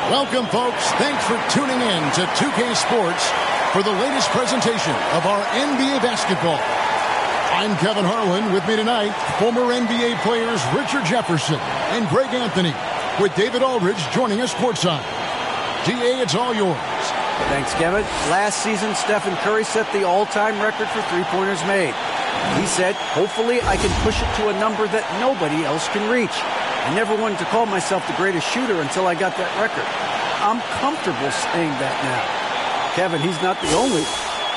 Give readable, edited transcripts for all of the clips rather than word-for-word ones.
Welcome, folks. Thanks for tuning in to 2K Sports for the latest presentation of our NBA basketball. I'm Kevin Harlan. With me tonight, former NBA players Richard Jefferson and Greg Anthony, with David Aldridge joining us courtside. DA, it's all yours. Thanks, Kevin. Last season, Stephen Curry set the all-time record for three-pointers made. He said, hopefully I can push it to a number that nobody else can reach. I never wanted to call myself the greatest shooter until I got that record. I'm comfortable saying that now. Kevin, he's not the only.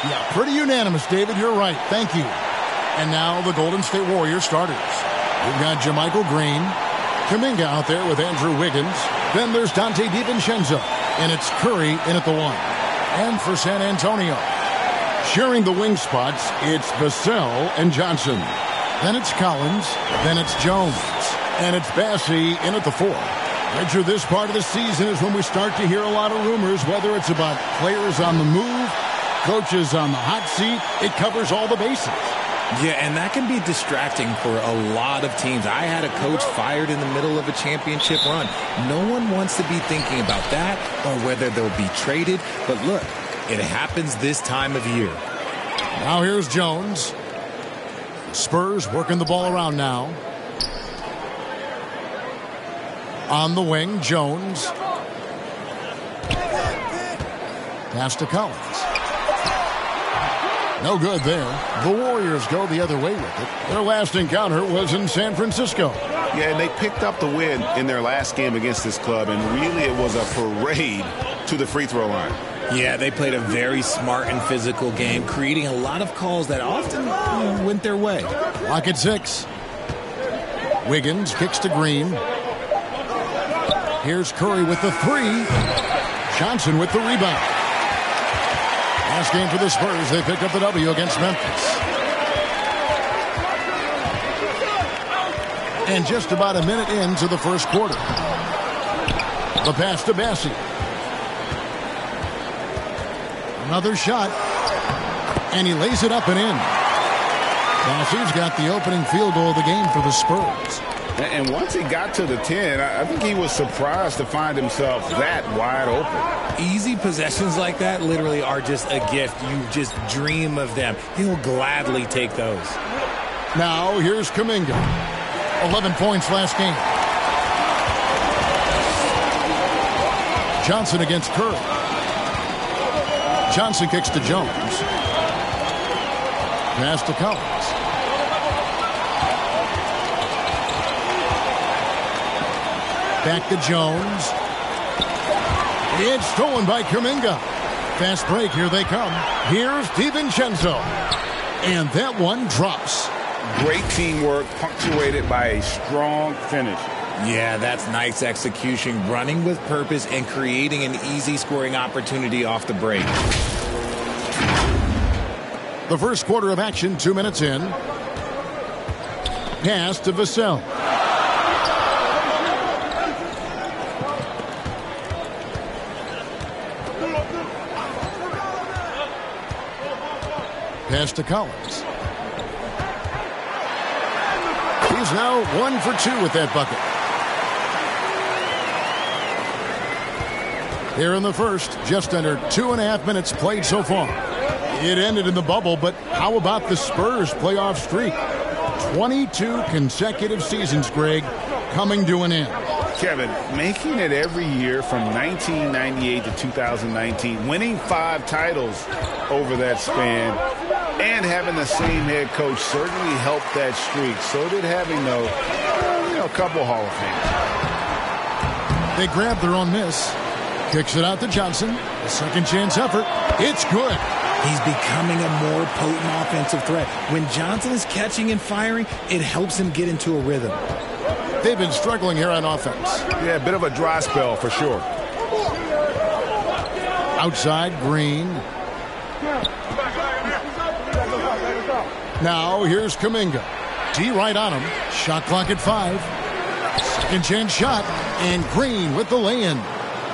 Yeah, pretty unanimous, David. You're right. Thank you. And now the Golden State Warriors starters. We've got JaMychal Green, Kuminga out there with Andrew Wiggins. Then there's Dante DiVincenzo, and it's Curry in at the one. And for San Antonio, sharing the wing spots, it's Vassell and Johnson. Then it's Collins. Then it's Jones. And it's Bassey in at the four. Richard, this part of the season is when we start to hear a lot of rumors, whether it's about players on the move, coaches on the hot seat. It covers all the bases. Yeah, and that can be distracting for a lot of teams. I had a coach fired in the middle of a championship run. No one wants to be thinking about that or whether they'll be traded. But look, it happens this time of year. Now here's Jones. Spurs working the ball around now. On the wing, Jones. Pass to Collins. No good there. The Warriors go the other way with it. Their last encounter was in San Francisco. Yeah, and they picked up the win in their last game against this club, and really it was a parade to the free throw line. Yeah, they played a very smart and physical game, creating a lot of calls that often went their way. Lock at 6. Wiggins kicks to Green. Here's Curry with the three. Johnson with the rebound. Last game for the Spurs. They picked up the W against Memphis. And just about a minute into the first quarter. The pass to Bassey. Another shot. And he lays it up and in. Bassey's got the opening field goal of the game for the Spurs. And once he got to the 10, I think he was surprised to find himself that wide open. Easy possessions like that literally are just a gift. You just dream of them. He'll gladly take those. Now here's Kuminga. 11 points last game. Johnson against Curry. Johnson kicks to Jones. Pass to Collins. Back to Jones. It's stolen by Kuminga. Fast break. Here they come. Here's DiVincenzo. And that one drops. Great teamwork, punctuated by a strong finish. Yeah, that's nice execution, running with purpose and creating an easy scoring opportunity off the break. The first quarter of action, 2 minutes in. Pass to Vassell. Pass to Collins. He's now 1 for 2 with that bucket. Here in the first, just under 2.5 minutes played so far. It ended in the bubble, but how about the Spurs playoff streak? 22 consecutive seasons, Greg, coming to an end. Kevin, making it every year from 1998 to 2019, winning 5 titles over that span, and having the same head coach certainly helped that streak. So did having a couple Hall of Famers. They grabbed their own miss. Kicks it out to Johnson. A second chance effort. It's good. He's becoming a more potent offensive threat. When Johnson is catching and firing, it helps him get into a rhythm. They've been struggling here on offense. Yeah, a bit of a dry spell for sure. Outside, Green. Now here's Kuminga. D right on him. Shot clock at 5. Second chance shot. And Green with the lay-in.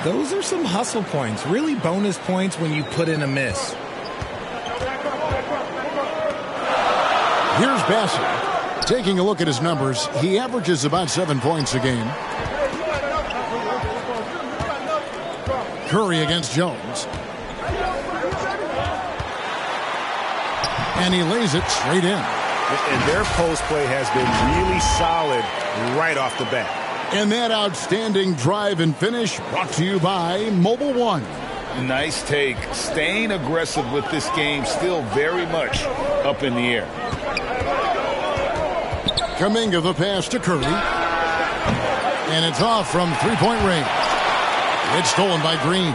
Those are some hustle points. Really bonus points when you put in a miss. Here's Bassey. Taking a look at his numbers, he averages about 7 points a game. Curry against Jones. And he lays it straight in. And their post play has been really solid right off the bat. And that outstanding drive and finish brought to you by Mobile One. Nice take. Staying aggressive with this game, still very much up in the air. Kuminga the pass to Curry. And it's off from three-point range. It's stolen by Green.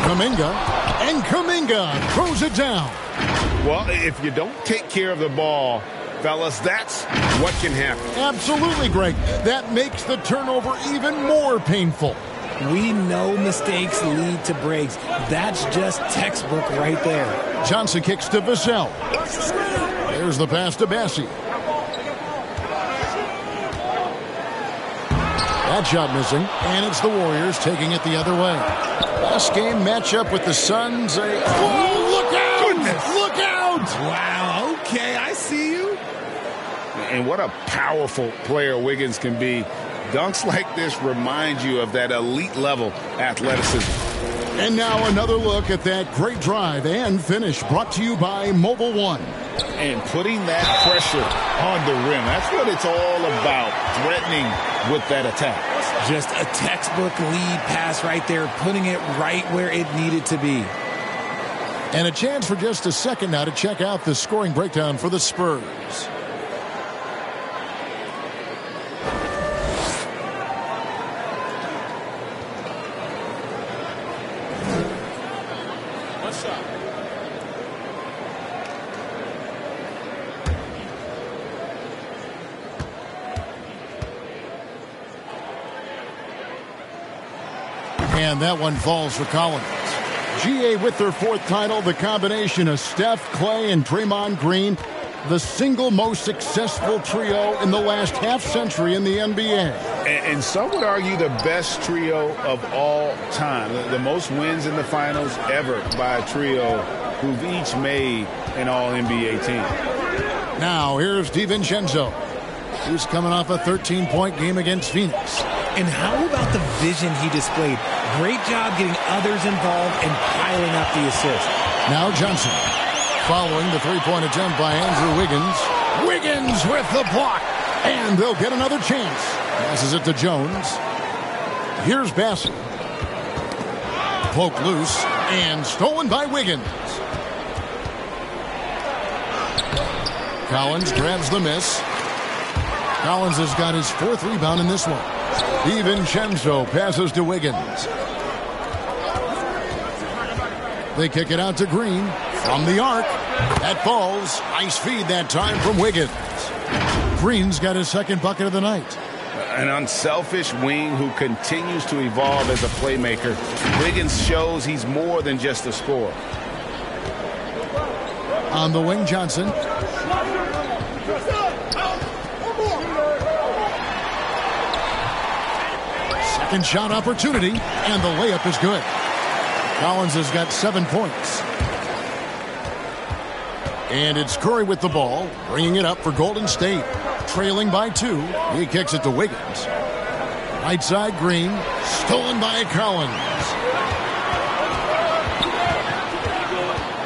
Kuminga. And Kuminga throws it down. Well, if you don't take care of the ball, fellas, that's what can happen. Absolutely, Greg. That makes the turnover even more painful. We know mistakes lead to breaks. That's just textbook right there. Johnson kicks to Vassell. There's the pass to Bassi. That shot missing, and it's the Warriors taking it the other way. Last game matchup with the Suns. Oh, look out! Goodness. Look out! Wow, okay, I see you. And what a powerful player Wiggins can be. Dunks like this remind you of that elite level athleticism. And now another look at that great drive and finish brought to you by Mobile One. And putting that pressure on the rim, that's what it's all about, threatening with that attack. Just a textbook lead pass right there, putting it right where it needed to be. And a chance for just a second now to check out the scoring breakdown for the Spurs. And that one falls for Collins. GA with their fourth title, the combination of Steph, Clay, and Draymond Green, the single most successful trio in the last half-century in the NBA. And some would argue the best trio of all time. The most wins in the finals ever by a trio who've each made an All-NBA team. Now, here's DiVincenzo. He's coming off a 13-point game against Phoenix. And how about the vision he displayed? Great job getting others involved and piling up the assist. Now Johnson. Following the three-point attempt by Andrew Wiggins. Wiggins with the block. And they'll get another chance. Passes it to Jones. Here's Bassi. Poked loose and stolen by Wiggins. Collins grabs the miss. Collins has got his fourth rebound in this one. DiVincenzo passes to Wiggins. They kick it out to Green from the arc. That falls. Nice feed that time from Wiggins. Green's got his second bucket of the night. An unselfish wing who continues to evolve as a playmaker. Wiggins shows he's more than just a scorer. On the wing, Johnson. Second shot opportunity, and the layup is good. Collins has got 7 points. And it's Curry with the ball, bringing it up for Golden State. Trailing by 2. He kicks it to Wiggins. Right side, Green. Stolen by Collins.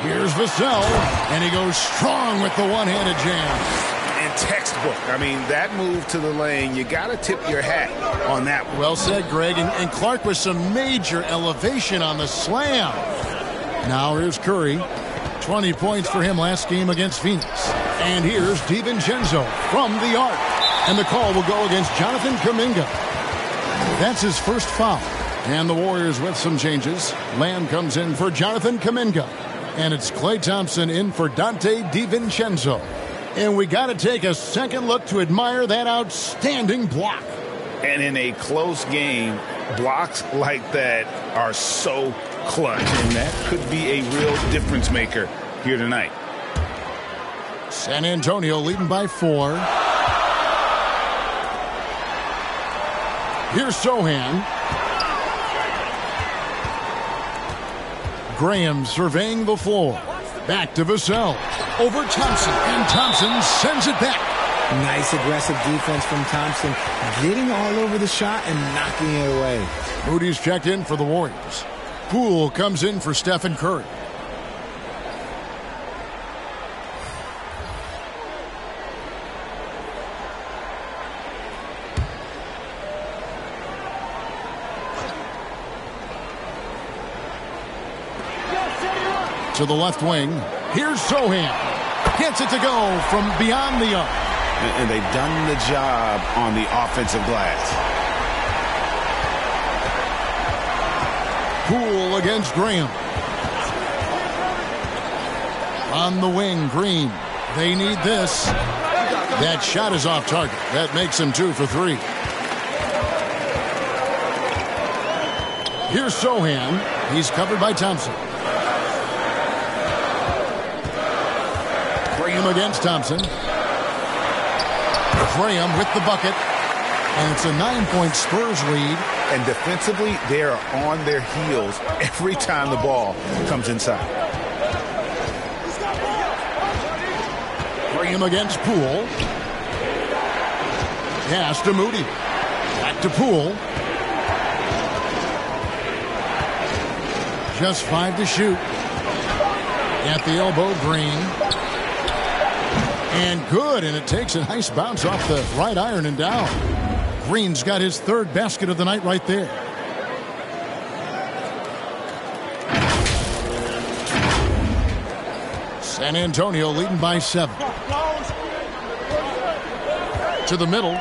Here's Vassell, and he goes strong with the one-handed jam. And textbook. I mean, that move to the lane, you got to tip your hat on that one. Well said, Greg. And Clark with some major elevation on the slam. Now here's Curry. 20 points for him last game against Phoenix. And here's DiVincenzo from the arc. And the call will go against Jonathan Kuminga. That's his first foul. And the Warriors with some changes. Lamb comes in for Jonathan Kuminga. And it's Klay Thompson in for Dante DiVincenzo. And we got to take a second look to admire that outstanding block. And in a close game, blocks like that are so clutch. And that could be a real difference maker here tonight. San Antonio leading by 4. Here's Sohan. Graham surveying the floor. Back to Vassell. Over Thompson. And Thompson sends it back. Nice aggressive defense from Thompson. Getting all over the shot and knocking it away. Moody's checked in for the Warriors. Poole comes in for Stephen Curry. To the left wing. Here's Sohan. Gets it to go from beyond the arc. And they've done the job on the offensive glass. Poole against Graham. On the wing, Green. They need this. That shot is off target. That makes him 2 for 3. Here's Sohan. He's covered by Thompson. Graham against Thompson. Graham with the bucket. And it's a 9-point Spurs lead. And defensively, they are on their heels every time the ball comes inside. Graham against Poole. Pass to Moody. Back to Poole. Just 5 to shoot. At the elbow, Green. And good, and it takes a nice bounce off the right iron and down. Green's got his 3rd basket of the night right there. San Antonio leading by 7. To the middle.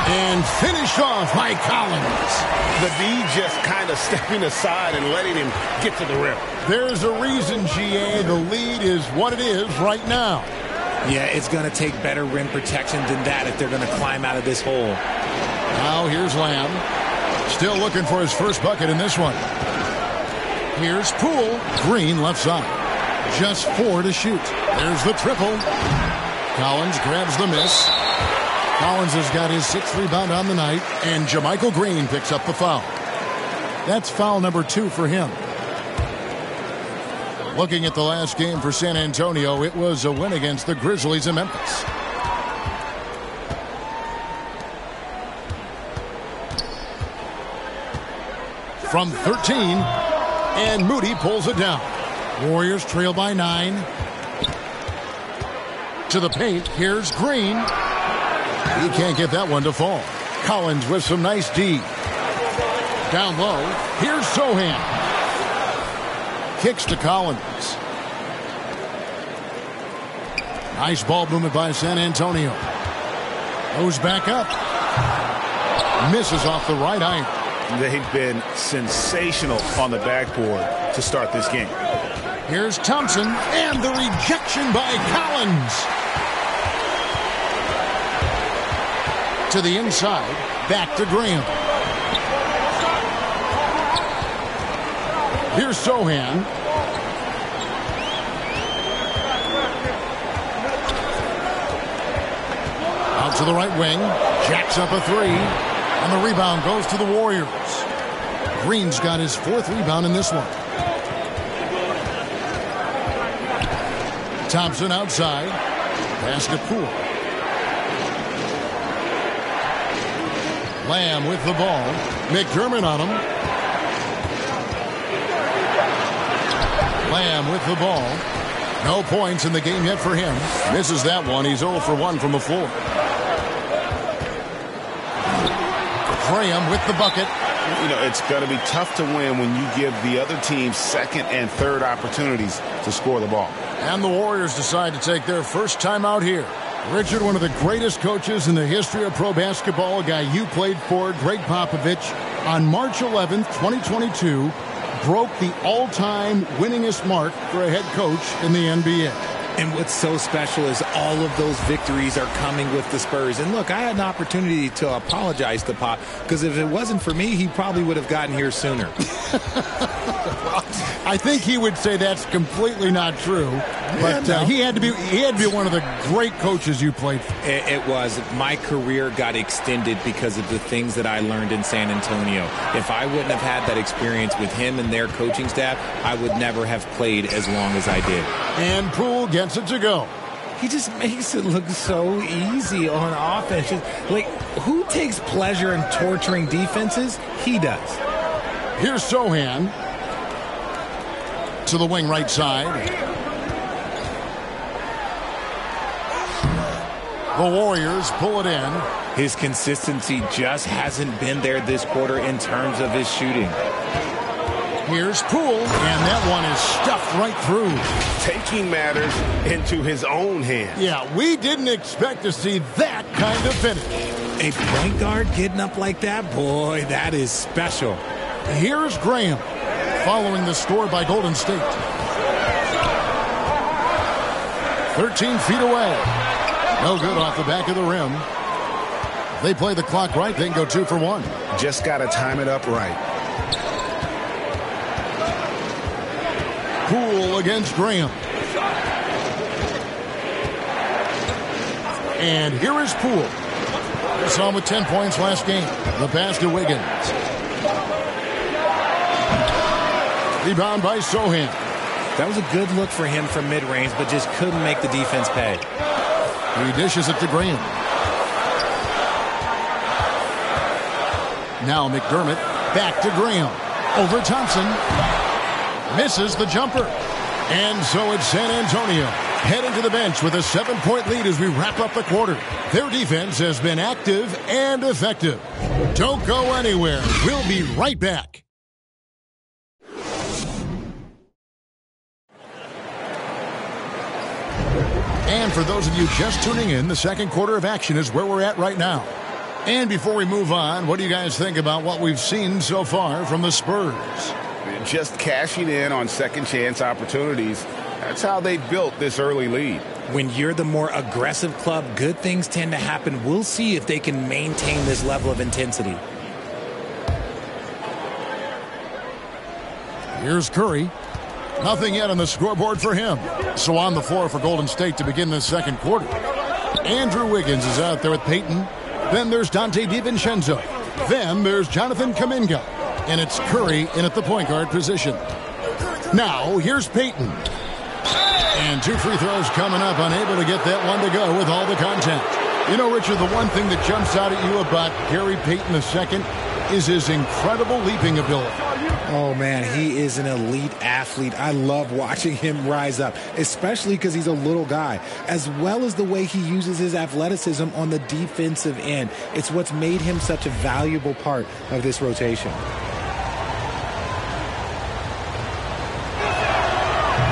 And finished off by Collins. The D just kind of stepping aside and letting him get to the rim. There's a reason, GA, the lead is what it is right now. Yeah, it's going to take better rim protection than that if they're going to climb out of this hole. Now here's Lamb. Still looking for his first bucket in this one. Here's Poole. Green left side. Just 4 to shoot. There's the triple. Collins grabs the miss. Collins has got his 6th rebound on the night. And JaMychal Green picks up the foul. That's foul number 2 for him. Looking at the last game for San Antonio, it was a win against the Grizzlies in Memphis. From 13, and Moody pulls it down. Warriors trail by 9. To the paint, here's Green. He can't get that one to fall. Collins with some nice D. Down low, here's Sohan. Kicks to Collins. Nice ball movement by San Antonio. Goes back up. Misses off the right iron. They've been sensational on the backboard to start this game. Here's Thompson, and the rejection by Collins. To the inside, back to Graham. Here's Sohan. Out to the right wing. Jacks up a 3. And the rebound goes to the Warriors. Green's got his 4th rebound in this one. Thompson outside. Pass to Poole. Lamb with the ball. McDermott on him. Lamb with the ball. No points in the game yet for him. Misses that one. He's 0 for 1 from the floor. Graham with the bucket. You know, it's going to be tough to win when you give the other team 2nd and 3rd opportunities to score the ball. And the Warriors decide to take their first time out here. Richard, one of the greatest coaches in the history of pro basketball, a guy you played for, Greg Popovich, on March 11th, 2022, broke the all-time winningest mark for a head coach in the NBA. And what's so special is all of those victories are coming with the Spurs. And look, I had an opportunity to apologize to Pop, because if it wasn't for me, he probably would have gotten here sooner. I think he would say that's completely not true. But he had to be one of the great coaches you played for. It was. My career got extended because of the things that I learned in San Antonio. If I wouldn't have had that experience with him and their coaching staff, I would never have played as long as I did. And Poole gets it to go. He just makes it look so easy on offense. Like, who takes pleasure in torturing defenses? He does. Here's Sohan. To the wing right side. The Warriors pull it in. His consistency just hasn't been there this quarter in terms of his shooting. Here's Poole, and that one is stuffed right through. Taking matters into his own hands. Yeah, we didn't expect to see that kind of finish. A point guard getting up like that, boy, that is special. Here's Graham, following the score by Golden State. 13 feet away. No good off the back of the rim. They play the clock right, they can go 2 for 1. Just got to time it up right. Poole against Graham. And here is Poole. We saw him with 10 points last game. The pass to Wiggins. Rebound by Sohan. That was a good look for him from mid-range, but just couldn't make the defense pay. He dishes it to Graham. Now McDermott back to Graham. Over Thompson. Misses the jumper. And so it's San Antonio heading to the bench with a 7-point lead as we wrap up the quarter. Their defense has been active and effective. Don't go anywhere. We'll be right back. And for those of you just tuning in, the second quarter of action is where we're at right now. And before we move on, what do you guys think about what we've seen so far from the Spurs? Just cashing in on second chance opportunities. That's how they built this early lead. When you're the more aggressive club, good things tend to happen. We'll see if they can maintain this level of intensity. Here's Curry. Nothing yet on the scoreboard for him. So on the floor for Golden State to begin this second quarter. Andrew Wiggins is out there with Payton. Then there's Dante DiVincenzo. Then there's Jonathan Kuminga. And it's Curry in at the point guard position. Now, here's Payton. And 2 free throws coming up, unable to get that one to go with all the contact. You know, Richard, the one thing that jumps out at you about Gary Payton II is his incredible leaping ability. Oh, man, he is an elite athlete. I love watching him rise up, especially because he's a little guy, as well as the way he uses his athleticism on the defensive end. It's what's made him such a valuable part of this rotation.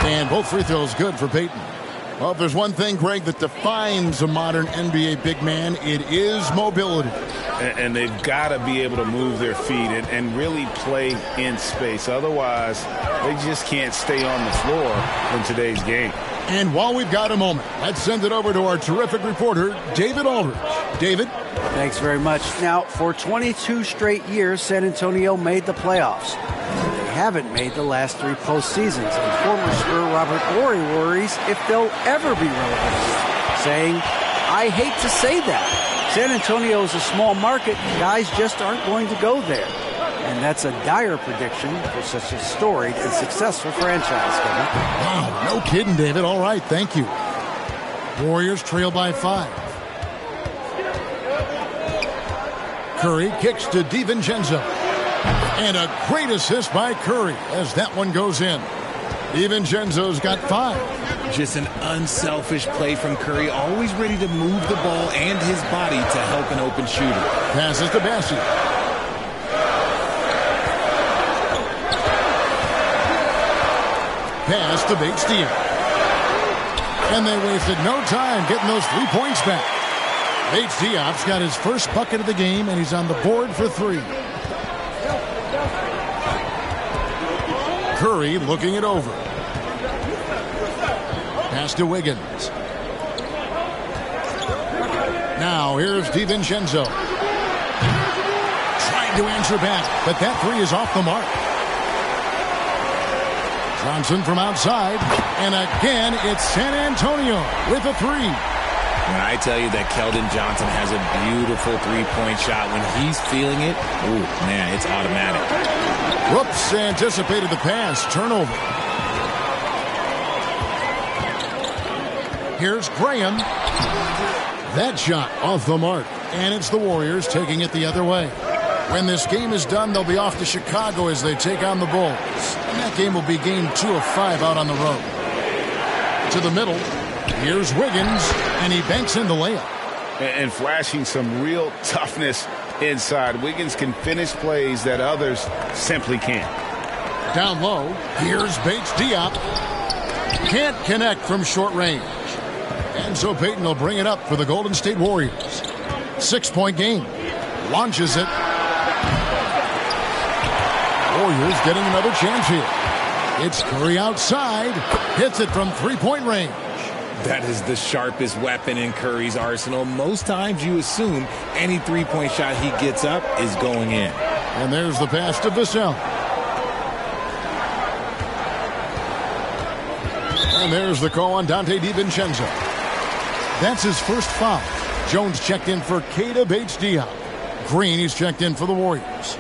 And both free throws good for Payton. Well, if there's one thing, Greg, that defines a modern NBA big man, it is mobility. And they've got to be able to move their feet and really play in space. Otherwise, they just can't stay on the floor in today's game. And while we've got a moment, let's send it over to our terrific reporter, David Aldridge. David? Thanks very much. Now, for 22 straight years, San Antonio made the playoffs. They haven't made the last 3 postseasons, and former Spur Robert Horry worries if they'll ever be relevant, saying, I hate to say that. San Antonio is a small market. Guys just aren't going to go there. And that's a dire prediction for such a storied and successful franchise, Kevin. Wow, no kidding, David. All right, thank you. Warriors trail by 5. Curry kicks to DiVincenzo. And a great assist by Curry as that one goes in. DiVincenzo's got 5. Just an unselfish play from Curry, always ready to move the ball and his body to help an open shooter. Passes to Bassi. Pass to Bates-Diop. And they wasted no time getting those 3 points back. Bates-Diop's got his first bucket of the game, and he's on the board for 3. Curry looking it over. Pass to Wiggins. Now here's DiVincenzo. Trying to answer back, but that 3 is off the mark. Johnson from outside. And again, it's San Antonio with a 3. When I tell you that Keldon Johnson has a beautiful 3-point shot, when he's feeling it, ooh, man, it's automatic. Whoops, anticipated the pass. Turnover. Here's Graham. That shot off the mark. And it's the Warriors taking it the other way. When this game is done, they'll be off to Chicago as they take on the Bulls. And that game will be game 2 of 5 out on the road. To the middle, here's Wiggins, and he banks in the layup. And flashing some real toughness inside. Wiggins can finish plays that others simply can't. Down low, here's Bates Diop. Can't connect from short range. And so Payton will bring it up for the Golden State Warriors. 6-point game. Launches it. Warriors getting another chance here. It's Curry outside. Hits it from 3-point range. That is the sharpest weapon in Curry's arsenal. Most times you assume any three-point shot he gets up is going in. And there's the pass to Vassell. And there's the call on Dante DiVincenzo. That's his first foul. Jones checked in for Keita Bates-Diop. Green, he's checked in for the Warriors.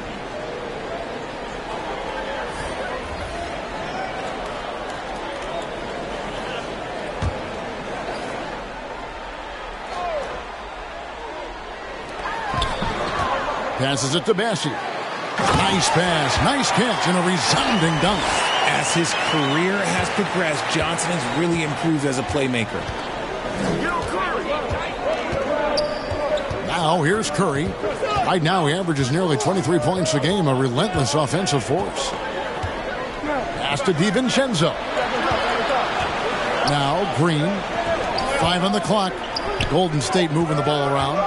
Passes it to Bassi. Nice pass, nice catch, and a resounding dunk. As his career has progressed, Johnson has really improved as a playmaker. Now here's Curry. Right now he averages nearly 23 points a game, a relentless offensive force. Pass to DiVincenzo. Now Green. 5 on the clock. Golden State moving the ball around.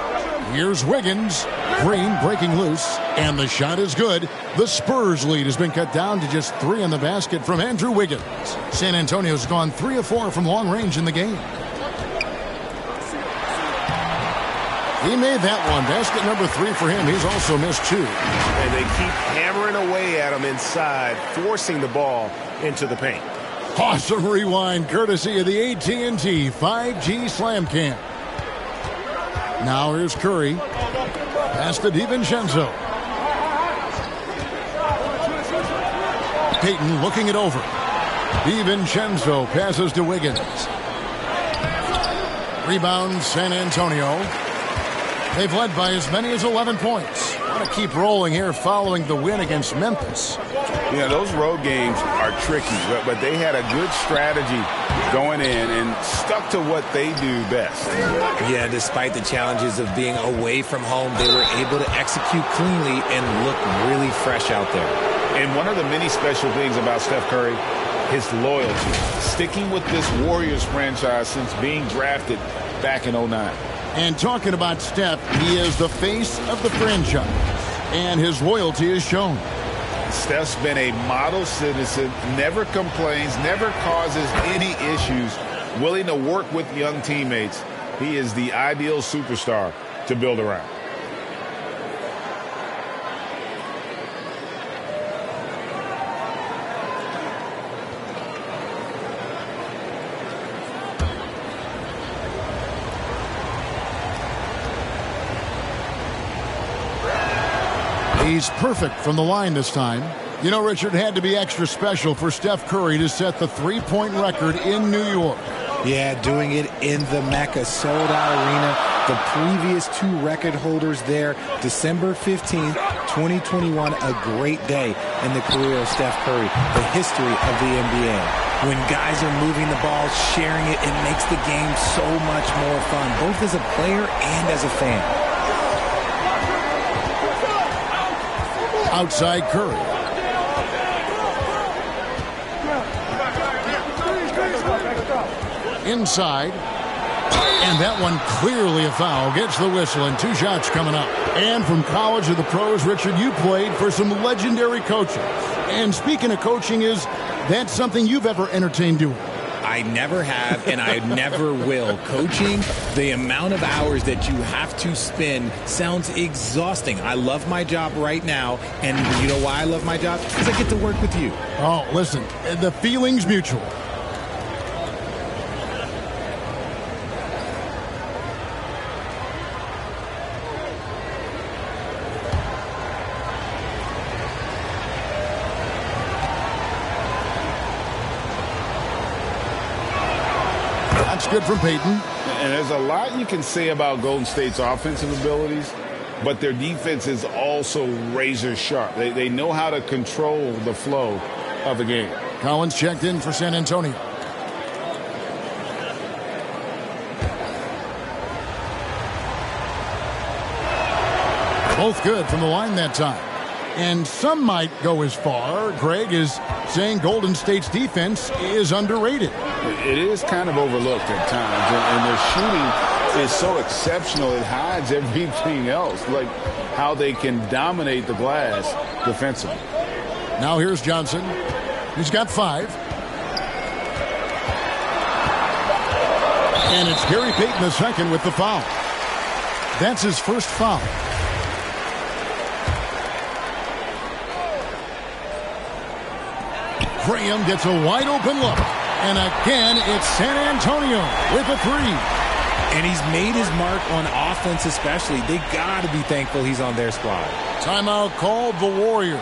Here's Wiggins. Green breaking loose, and the shot is good. The Spurs lead has been cut down to just 3 in the basket from Andrew Wiggins. San Antonio's gone 3 of 4 from long range in the game. He made that one. Basket number 3 for him. He's also missed 2. And they keep hammering away at him inside, forcing the ball into the paint. Awesome rewind courtesy of the AT&T 5G Slam Cam. Now here's Curry. Pass to DiVincenzo. Payton looking it over. DiVincenzo passes to Wiggins. Rebound San Antonio. They've led by as many as 11 points. Want to keep rolling here following the win against Memphis. Yeah, those road games are tricky, but they had a good strategy going in and stuck to what they do best. Yeah, despite the challenges of being away from home, they were able to execute cleanly and look really fresh out there. And one of the many special things about Steph Curry, his loyalty. Sticking with this Warriors franchise since being drafted back in 2009. And talking about Steph, he is the face of the franchise. And his loyalty is shown. Steph's been a model citizen, never complains, never causes any issues, willing to work with young teammates. He is the ideal superstar to build around. He's perfect from the line this time. You know, Richard, had to be extra special for Steph Curry to set the three-point record in New York. Yeah, doing it in the Mecca sold-out arena. The previous 2 record holders there, December 15th, 2021, a great day in the career of Steph Curry, the history of the NBA. When guys are moving the ball, sharing it, it makes the game so much more fun, both as a player and as a fan. Outside Curry. Inside. And that one clearly a foul. Gets the whistle and 2 shots coming up. And from college to the pros, Richard, you played for some legendary coaches. And speaking of coaching, is that something you've ever entertained doing? I never have, and I never will. Coaching, the amount of hours that you have to spend sounds exhausting. I love my job right now, and you know why I love my job? Because I get to work with you. Oh, listen, the feeling's mutual. That's good from Payton. And there's a lot you can say about Golden State's offensive abilities, but their defense is also razor sharp. They know how to control the flow of the game. Collins checked in for San Antonio. Both good from the line that time. And some might go as far, Greg, is saying Golden State's defense is underrated. It is kind of overlooked at times, and their shooting is so exceptional it hides everything else, like how they can dominate the glass defensively. Now here's Johnson. He's got 5. And it's Gary Payton II with the foul. That's his first foul. Graham gets a wide open look. And again, it's San Antonio with a 3. And he's made his mark on offense especially. They got to be thankful he's on their squad. Timeout called the Warriors.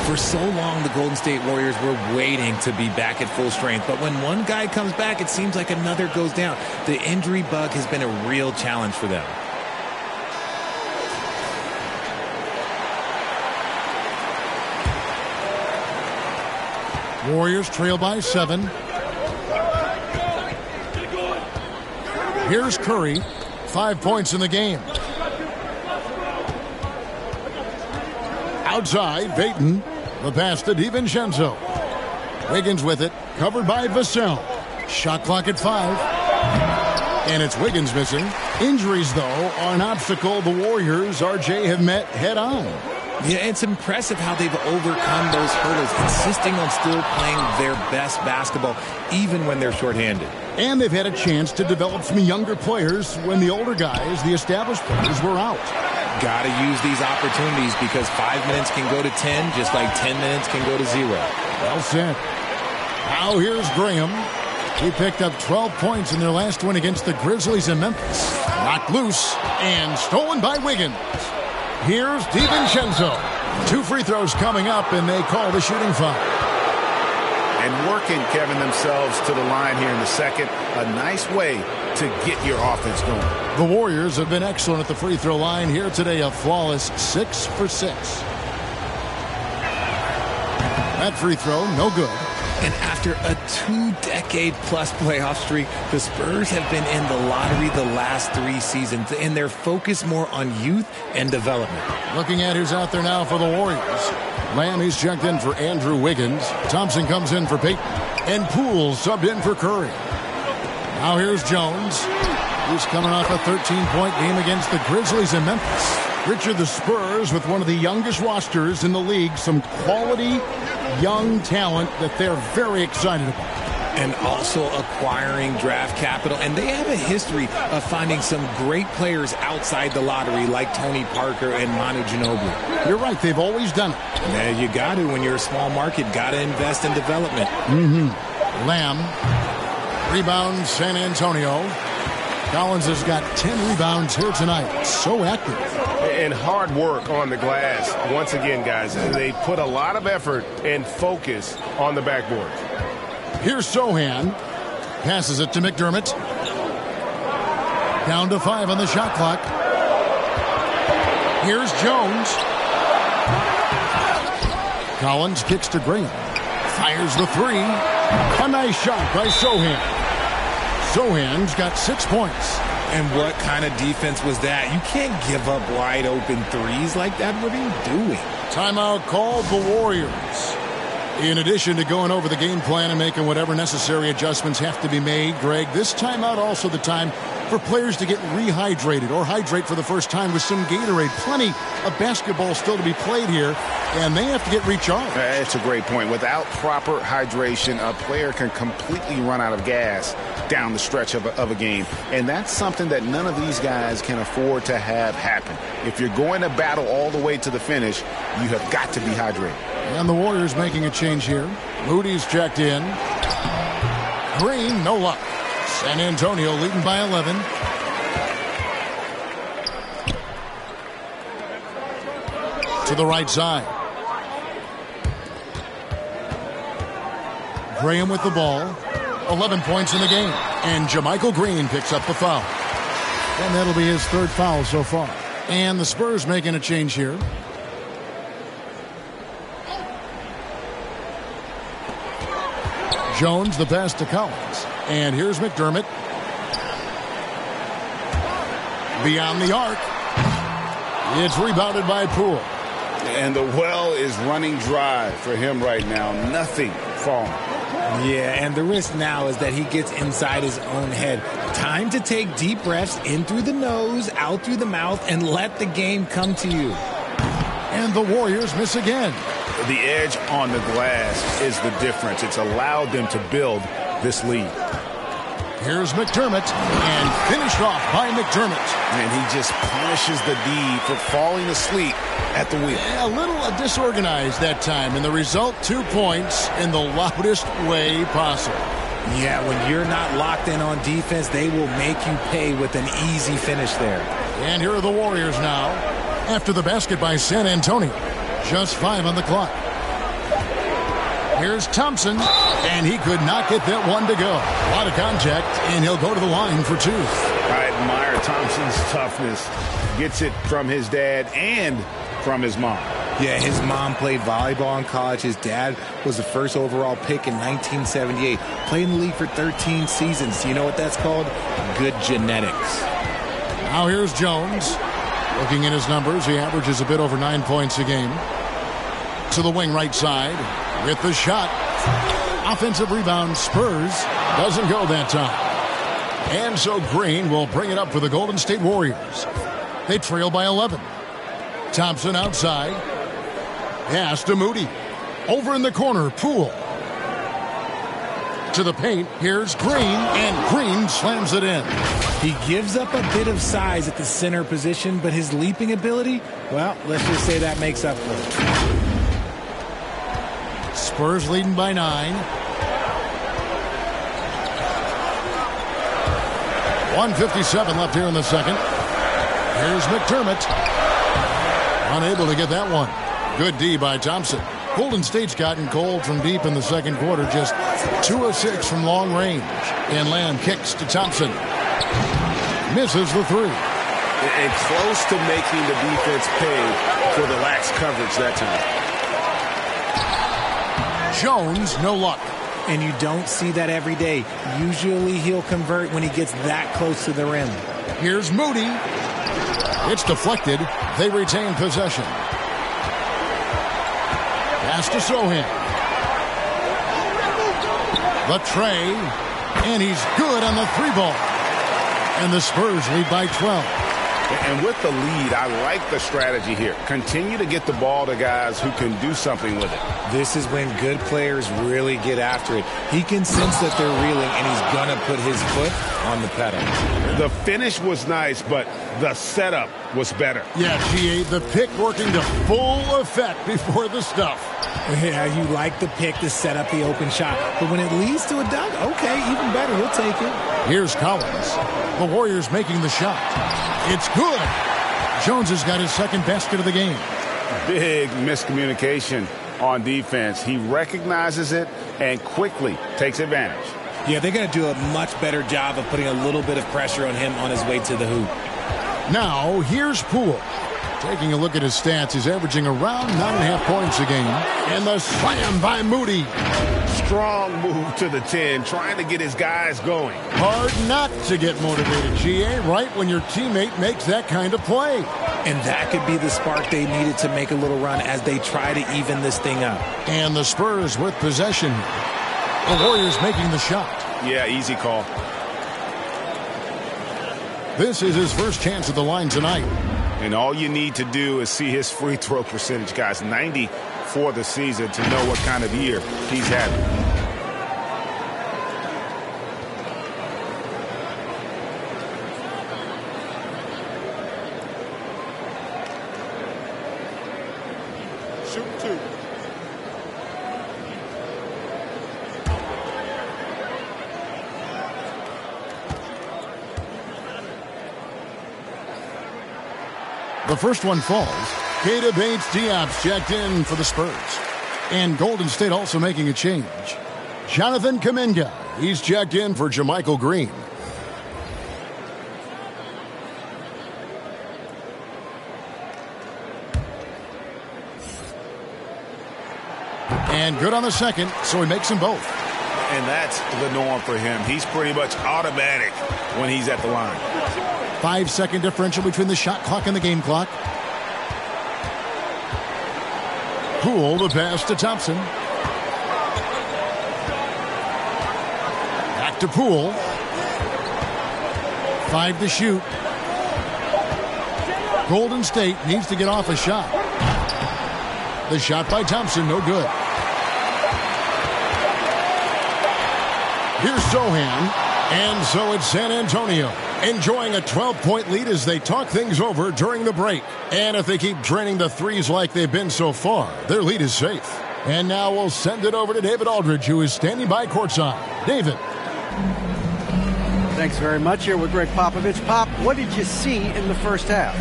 For so long, the Golden State Warriors were waiting to be back at full strength. But when one guy comes back, it seems like another goes down. The injury bug has been a real challenge for them. Warriors trail by 7. Here's Curry. 5 points in the game. Outside, Payton. The pass to DiVincenzo. Wiggins with it. Covered by Vassell. Shot clock at 5. And it's Wiggins missing. Injuries, though, are an obstacle the Warriors, RJ, have met head-on. Yeah, it's impressive how they've overcome those hurdles, insisting on still playing their best basketball, even when they're shorthanded. And they've had a chance to develop some younger players when the older guys, the established players, were out. Got to use these opportunities because 5 minutes can go to 10, just like 10 minutes can go to 0. Well said. Now here's Graham. He picked up 12 points in their last win against the Grizzlies in Memphis. Knocked loose and stolen by Wiggins. Here's DiVincenzo. 2 free throws coming up, and they call the shooting foul. And working, Kevin, themselves to the line here in the second. A nice way to get your offense going. The Warriors have been excellent at the free throw line here today. A flawless 6 for 6. That free throw, no good. And after a 2-decade-plus playoff streak, the Spurs have been in the lottery the last 3 seasons, and they're focused more on youth and development. Looking at who's out there now for the Warriors. Lamb, he's checked in for Andrew Wiggins. Thompson comes in for Payton. And Poole subbed in for Curry. Now here's Jones. He's coming off a 13-point game against the Grizzlies in Memphis. Richard, the Spurs with one of the youngest rosters in the league. Some quality young talent that they're very excited about. And also acquiring draft capital. And they have a history of finding some great players outside the lottery like Tony Parker and Manu Ginobili. You're right. They've always done it. Yeah, you got to. When you're a small market, got to invest in development. Lamb. Rebound, San Antonio. Collins has got 10 rebounds here tonight. So active. And hard work on the glass. Once again, guys, they put a lot of effort and focus on the backboard. Here's Sohan. Passes it to McDermott. Down to 5 on the shot clock. Here's Jones. Collins kicks to Graham. Fires the 3. A nice shot by Sohan. Sohan's got 6 points. And what kind of defense was that? You can't give up wide open threes like that. What are you doing? Timeout called the Warriors. In addition to going over the game plan and making whatever necessary adjustments have to be made, Greg, this timeout also the time for players to get rehydrated or hydrate for the first time with some Gatorade. Plenty of basketball still to be played here, and they have to get recharged. That's a great point. Without proper hydration, a player can completely run out of gas down the stretch of a game. And that's something that none of these guys can afford to have happen. If you're going to battle all the way to the finish, you have got to be hydrated. And the Warriors making a change here. Moody's checked in. Green, no luck. San Antonio leading by 11. To the right side. Graham with the ball. 11 points in the game. And JaMychal Green picks up the foul. And that'll be his 3rd foul so far. And the Spurs making a change here. Jones, the pass to Collins. And here's McDermott. Beyond the arc. It's rebounded by Poole. And the well is running dry for him right now. Nothing falling. Yeah, and the risk now is that he gets inside his own head. Time to take deep breaths in through the nose, out through the mouth, and let the game come to you. And the Warriors miss again. The edge on the glass is the difference. It's allowed them to build this lead. Here's McDermott, and finished off by McDermott. And he just punishes the D for falling asleep at the wheel. A little disorganized that time, and the result, 2 points in the loudest way possible. Yeah, when you're not locked in on defense, they will make you pay with an easy finish there. And here are the Warriors now, after the basket by San Antonio. Just 5 on the clock. Here's Thompson, and he could not get that one to go. A lot of contact, and he'll go to the line for 2. I admire Thompson's toughness. Gets it from his dad and from his mom. Yeah, his mom played volleyball in college. His dad was the first overall pick in 1978. Played in the league for 13 seasons. You know what that's called? Good genetics. Now here's Jones. Looking at his numbers, he averages a bit over 9 points a game. To the wing right side with the shot. Offensive rebound, Spurs. Doesn't go that time. And so Green will bring it up for the Golden State Warriors. They trail by 11. Thompson outside. Pass to Moody. Over in the corner, Poole. To the paint, here's Green, and Green slams it in. He gives up a bit of size at the center position, but his leaping ability, well, let's just say that makes up for it. Spurs leading by 9. 1:57 left here in the second. Here's McDermott. Unable to get that one. Good D by Thompson. Golden State's gotten cold from deep in the second quarter. Just 2 of 6 from long range. And Lamb kicks to Thompson. Misses the 3. And close to making the defense pay for the lax coverage that time. Jones, no luck. And you don't see that every day. Usually he'll convert when he gets that close to the rim. Here's Moody. It's deflected. They retain possession. Pass to Sohan. The tray. And he's good on the 3-ball. And the Spurs lead by 12. And with the lead, I like the strategy here. Continue to get the ball to guys who can do something with it. This is when good players really get after it. He can sense that they're reeling, and he's going to put his foot on the pedal. The finish was nice, but the setup was better. Yeah, GA, the pick working to full effect before the stuff. Yeah, you like the pick to set up the open shot. But when it leads to a dunk, okay, even better. He'll take it. Here's Collins. The Warriors making the shot. It's good. Jones has got his second basket of the game. Big miscommunication on defense. He recognizes it and quickly takes advantage. Yeah, they're going to do a much better job of putting a little bit of pressure on him on his way to the hoop. Now, here's Poole. Taking a look at his stats, he's averaging around 9.5 points a game. And the slam by Moody. Strong move to the 10, trying to get his guys going. Hard not to get motivated, GA, right when your teammate makes that kind of play. And that could be the spark they needed to make a little run as they try to even this thing up. And the Spurs with possession. The Warriors making the shot. Yeah, easy call. This is his first chance at the line tonight. And all you need to do is see his free throw percentage, guys. 90 for the season to know what kind of year he's having. Shoot 2. The first one falls. Keita Bates-Diop's checked in for the Spurs. And Golden State also making a change. Jonathan Kuminga. He's checked in for JaMychal Green. And good on the second, so he makes them both. And that's the norm for him. He's pretty much automatic when he's at the line. 5-second differential between the shot clock and the game clock. Poole, the pass to Thompson. Back to Poole. 5 to shoot. Golden State needs to get off a shot. The shot by Thompson, no good. Here's Sohan. And so it's San Antonio, enjoying a 12-point lead as they talk things over during the break. And if they keep draining the threes like they've been so far, their lead is safe. And now we'll send it over to David Aldridge, who is standing by courtside. David. Thanks very much. Here with Greg Popovich. Pop, what did you see in the first half?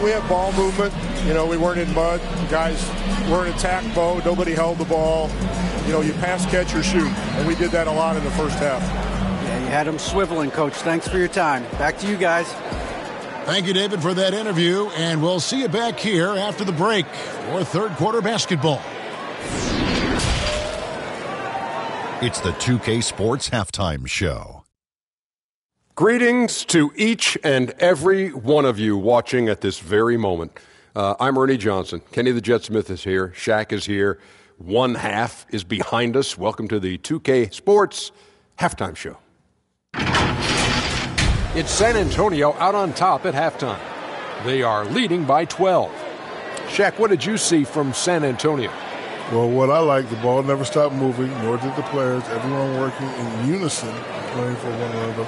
We had ball movement. You know, we weren't in mud. Guys were in attack mode. Nobody held the ball. You know, you pass, catch, or shoot. And we did that a lot in the first half. Yeah, you had them swiveling, Coach. Thanks for your time. Back to you guys. Thank you, David, for that interview. And we'll see you back here after the break for third quarter basketball. It's the 2K Sports Halftime Show. Greetings to each and every one of you watching at this very moment. I'm Ernie Johnson. Kenny the Jet Smith is here. Shaq is here. One half is behind us. Welcome to the 2K Sports Halftime Show. It's San Antonio out on top at halftime. They are leading by 12. Shaq, what did you see from San Antonio? Well, what I like, the ball never stopped moving, nor did the players. Everyone working in unison, playing for one another.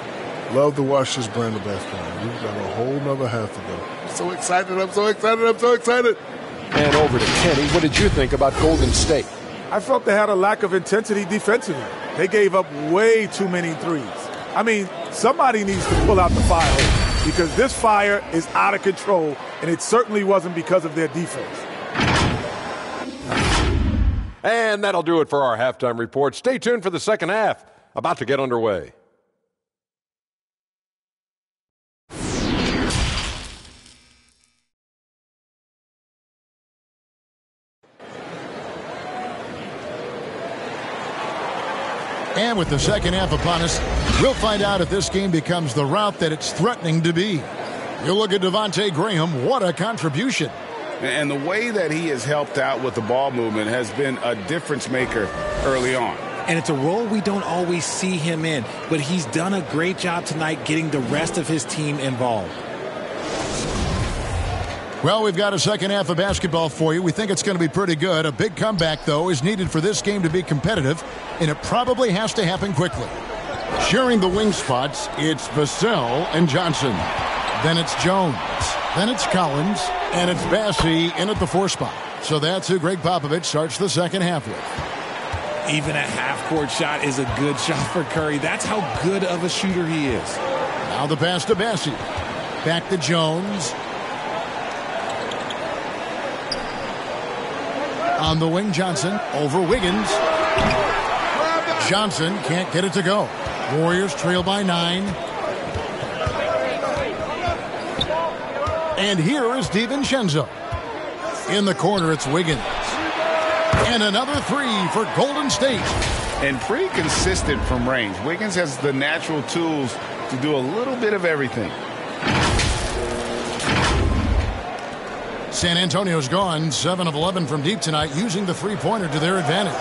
Love to watch this brand of basketball. We've got a whole nother half to go. I'm so excited. I'm so excited. I'm so excited. And over to Kenny. What did you think about Golden State? I felt they had a lack of intensity defensively. They gave up way too many threes. I mean, somebody needs to pull out the fire hose because this fire is out of control, and it certainly wasn't because of their defense. And that'll do it for our halftime report. Stay tuned for the second half, about to get underway. And with the second half upon us, we'll find out if this game becomes the route that it's threatening to be. You look at Devontae Graham, what a contribution. And the way that he has helped out with the ball movement has been a difference maker early on. And it's a role we don't always see him in, but he's done a great job tonight getting the rest of his team involved. Well, we've got a second half of basketball for you. We think it's going to be pretty good. A big comeback, though, is needed for this game to be competitive, and it probably has to happen quickly. Sharing the wing spots, it's Vassell and Johnson. Then it's Jones. Then it's Collins. And it's Bassey in at the 4 spot. So that's who Greg Popovich starts the second half with. Even a half-court shot is a good shot for Curry. That's how good of a shooter he is. Now the pass to Bassey. Back to Jones. On the wing, Johnson over Wiggins. Johnson can't get it to go. Warriors trail by 9. And here is DiVincenzo. In the corner, it's Wiggins. And another 3 for Golden State. And pretty consistent from range. Wiggins has the natural tools to do a little bit of everything. San Antonio's gone 7 of 11 from deep tonight, using the three-pointer to their advantage.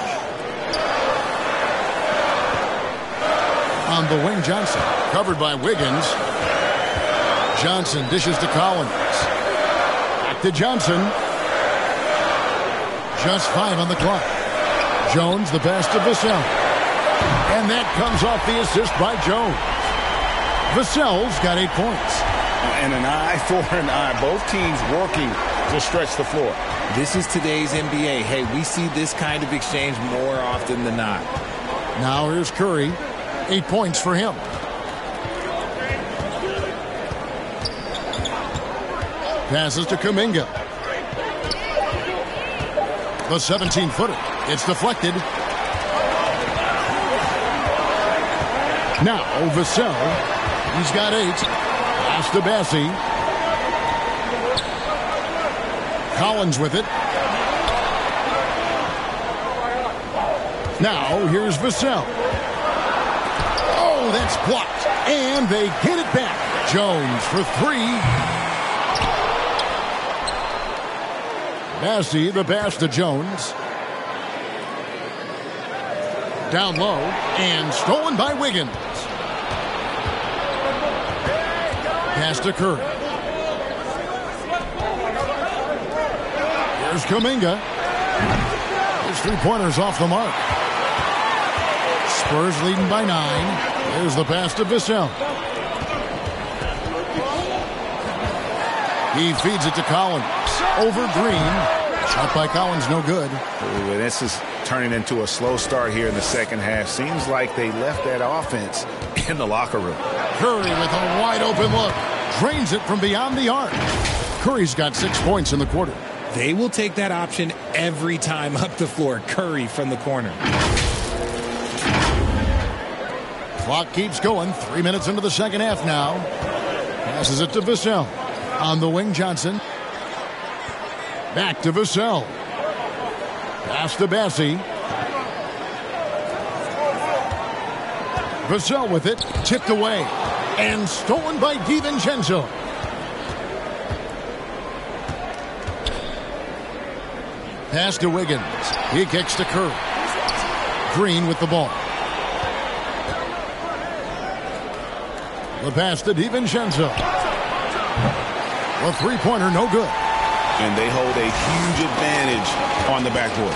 On the wing, Johnson, covered by Wiggins. Johnson dishes to Collins. Back to Johnson. Just 5 on the clock. Jones, the pass to Vassell. And that comes off the assist by Jones. Vassell's got 8 points. And an eye for an eye. Both teams working to stretch the floor. This is today's NBA. Hey, we see this kind of exchange more often than not. Now here's Curry. 8 points for him. Passes to Kuminga. The 17-footer. It's deflected. Now Vassell. He's got 8. Pass to Bassey. Collins with it. Now here's Vassell. Oh, that's blocked. And they get it back. Jones for three. Massey, the pass to Jones. Down low and stolen by Wiggins. Pass to Curry. Here's Kuminga. His three-pointer's off the mark. Spurs leading by 9. Here's the pass to Vassell. He feeds it to Collins. Over Green. Shot by Collins, no good. Ooh, this is turning into a slow start here in the second half. Seems like they left that offense in the locker room. Curry with a wide-open look. Drains it from beyond the arc. Curry's got 6 points in the quarter. They will take that option every time up the floor. Curry from the corner. Clock keeps going. 3 minutes into the second half now. Passes it to Vassell. On the wing, Johnson. Back to Vassell. Pass to Massey. Vassell with it. Tipped away. And stolen by DiVincenzo. Pass to Wiggins. He kicks to Curry. Green with the ball. The pass to DiVincenzo. A three-pointer, no good. And they hold a huge advantage on the backboard.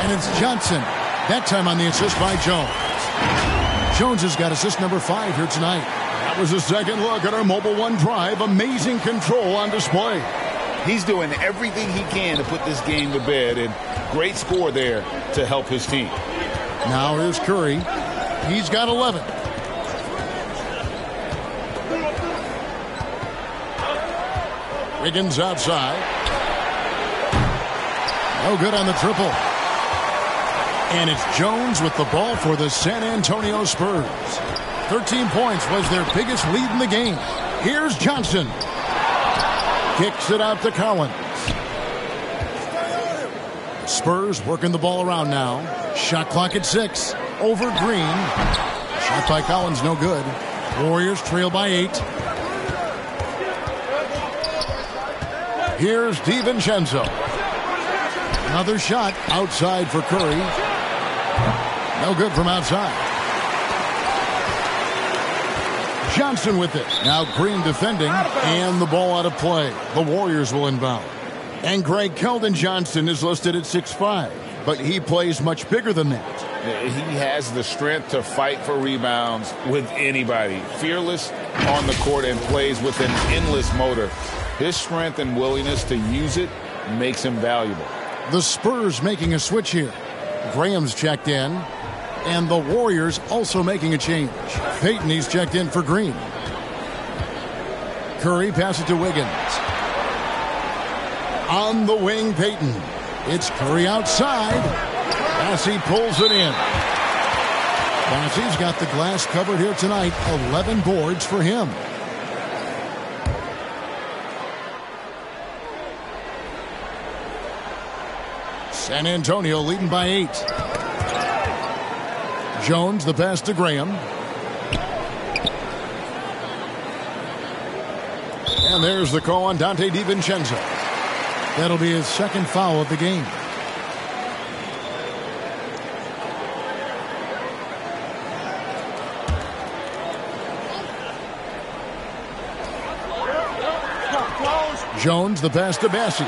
And it's Johnson. That time on the assist by Jones. Jones has got assist number 5 here tonight. That was a second look at our Mobile One drive. Amazing control on display. He's doing everything he can to put this game to bed, and great score there to help his team. Now here's Curry. He's got 11. Wiggins outside. No good on the triple. And it's Jones with the ball for the San Antonio Spurs. 13 points was their biggest lead in the game. Here's Johnson. Kicks it out to Collins. Spurs working the ball around now. Shot clock at 6. Over Green. Shot by Collins, no good. Warriors trail by 8. Here's DiVincenzo. Another shot outside for Curry. No good from outside. Johnson with it. Now Green defending, and the ball out of play. The Warriors will inbound. And Greg Keldon Johnson is listed at 6'5", but he plays much bigger than that. He has the strength to fight for rebounds with anybody. Fearless on the court and plays with an endless motor. His strength and willingness to use it makes him valuable. The Spurs making a switch here. Graham's checked in, and the Warriors also making a change. Payton, he's checked in for Green. Curry passes to Wiggins. On the wing, Payton. It's Curry outside. Massey pulls it in. Massey's got the glass covered here tonight. 11 boards for him. San Antonio leading by 8. Jones, the pass to Graham. And there's the call on Dante DiVincenzo. That'll be his second foul of the game. Jones, the pass to Massey.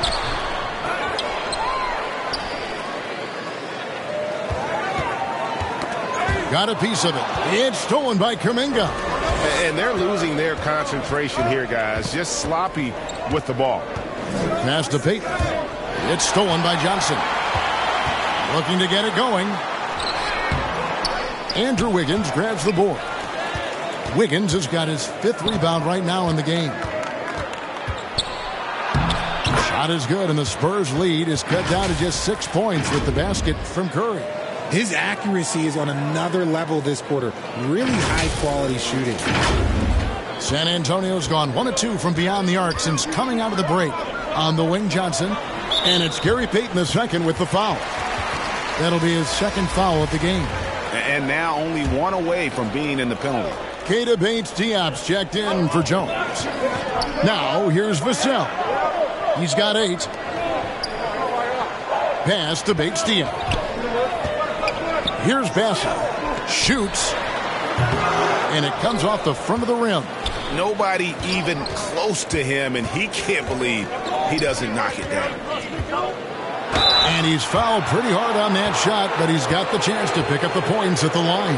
Got a piece of it. It's stolen by Kuminga. And they're losing their concentration here, guys. Just sloppy with the ball. Pass to Payton. It's stolen by Johnson. Looking to get it going. Andrew Wiggins grabs the board. Wiggins has got his 5th rebound right now in the game. Shot is good, and the Spurs lead is cut down to just 6 points with the basket from Curry. His accuracy is on another level this quarter. Really high-quality shooting. San Antonio's gone 1 of 2 from beyond the arc since coming out of the break. On the wing, Johnson. And it's Gary Payton II with the foul. That'll be his second foul of the game. And now only one away from being in the penalty. Keita Bates-Diop's checked in for Jones. Now here's Vassell. He's got 8. Pass to Bates-Diop. Here's Bassett. Shoots. And it comes off the front of the rim. Nobody even close to him, and he can't believe he doesn't knock it down. And he's fouled pretty hard on that shot, but he's got the chance to pick up the points at the line.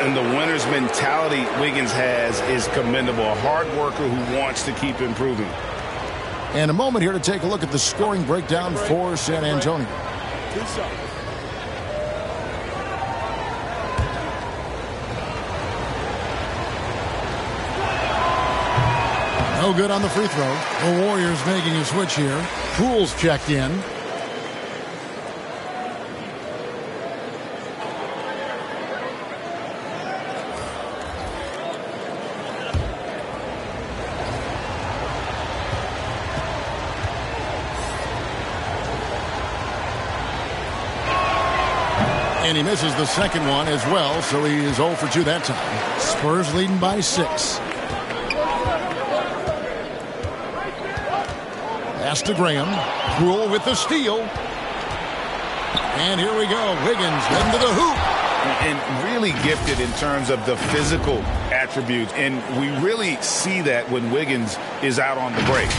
And the winner's mentality Wiggins has is commendable. A hard worker who wants to keep improving. And a moment here to take a look at the scoring breakdown for San Antonio. No good on the free throw. The Warriors making a switch here. Poole's checked in. And he misses the second one as well, so he is 0 for 2 that time. Spurs leading by 6. Pass to Graham. Poole with the steal. And here we go. Wiggins heading to the hoop. And really gifted in terms of the physical attributes. And we really see that when Wiggins is out on the break.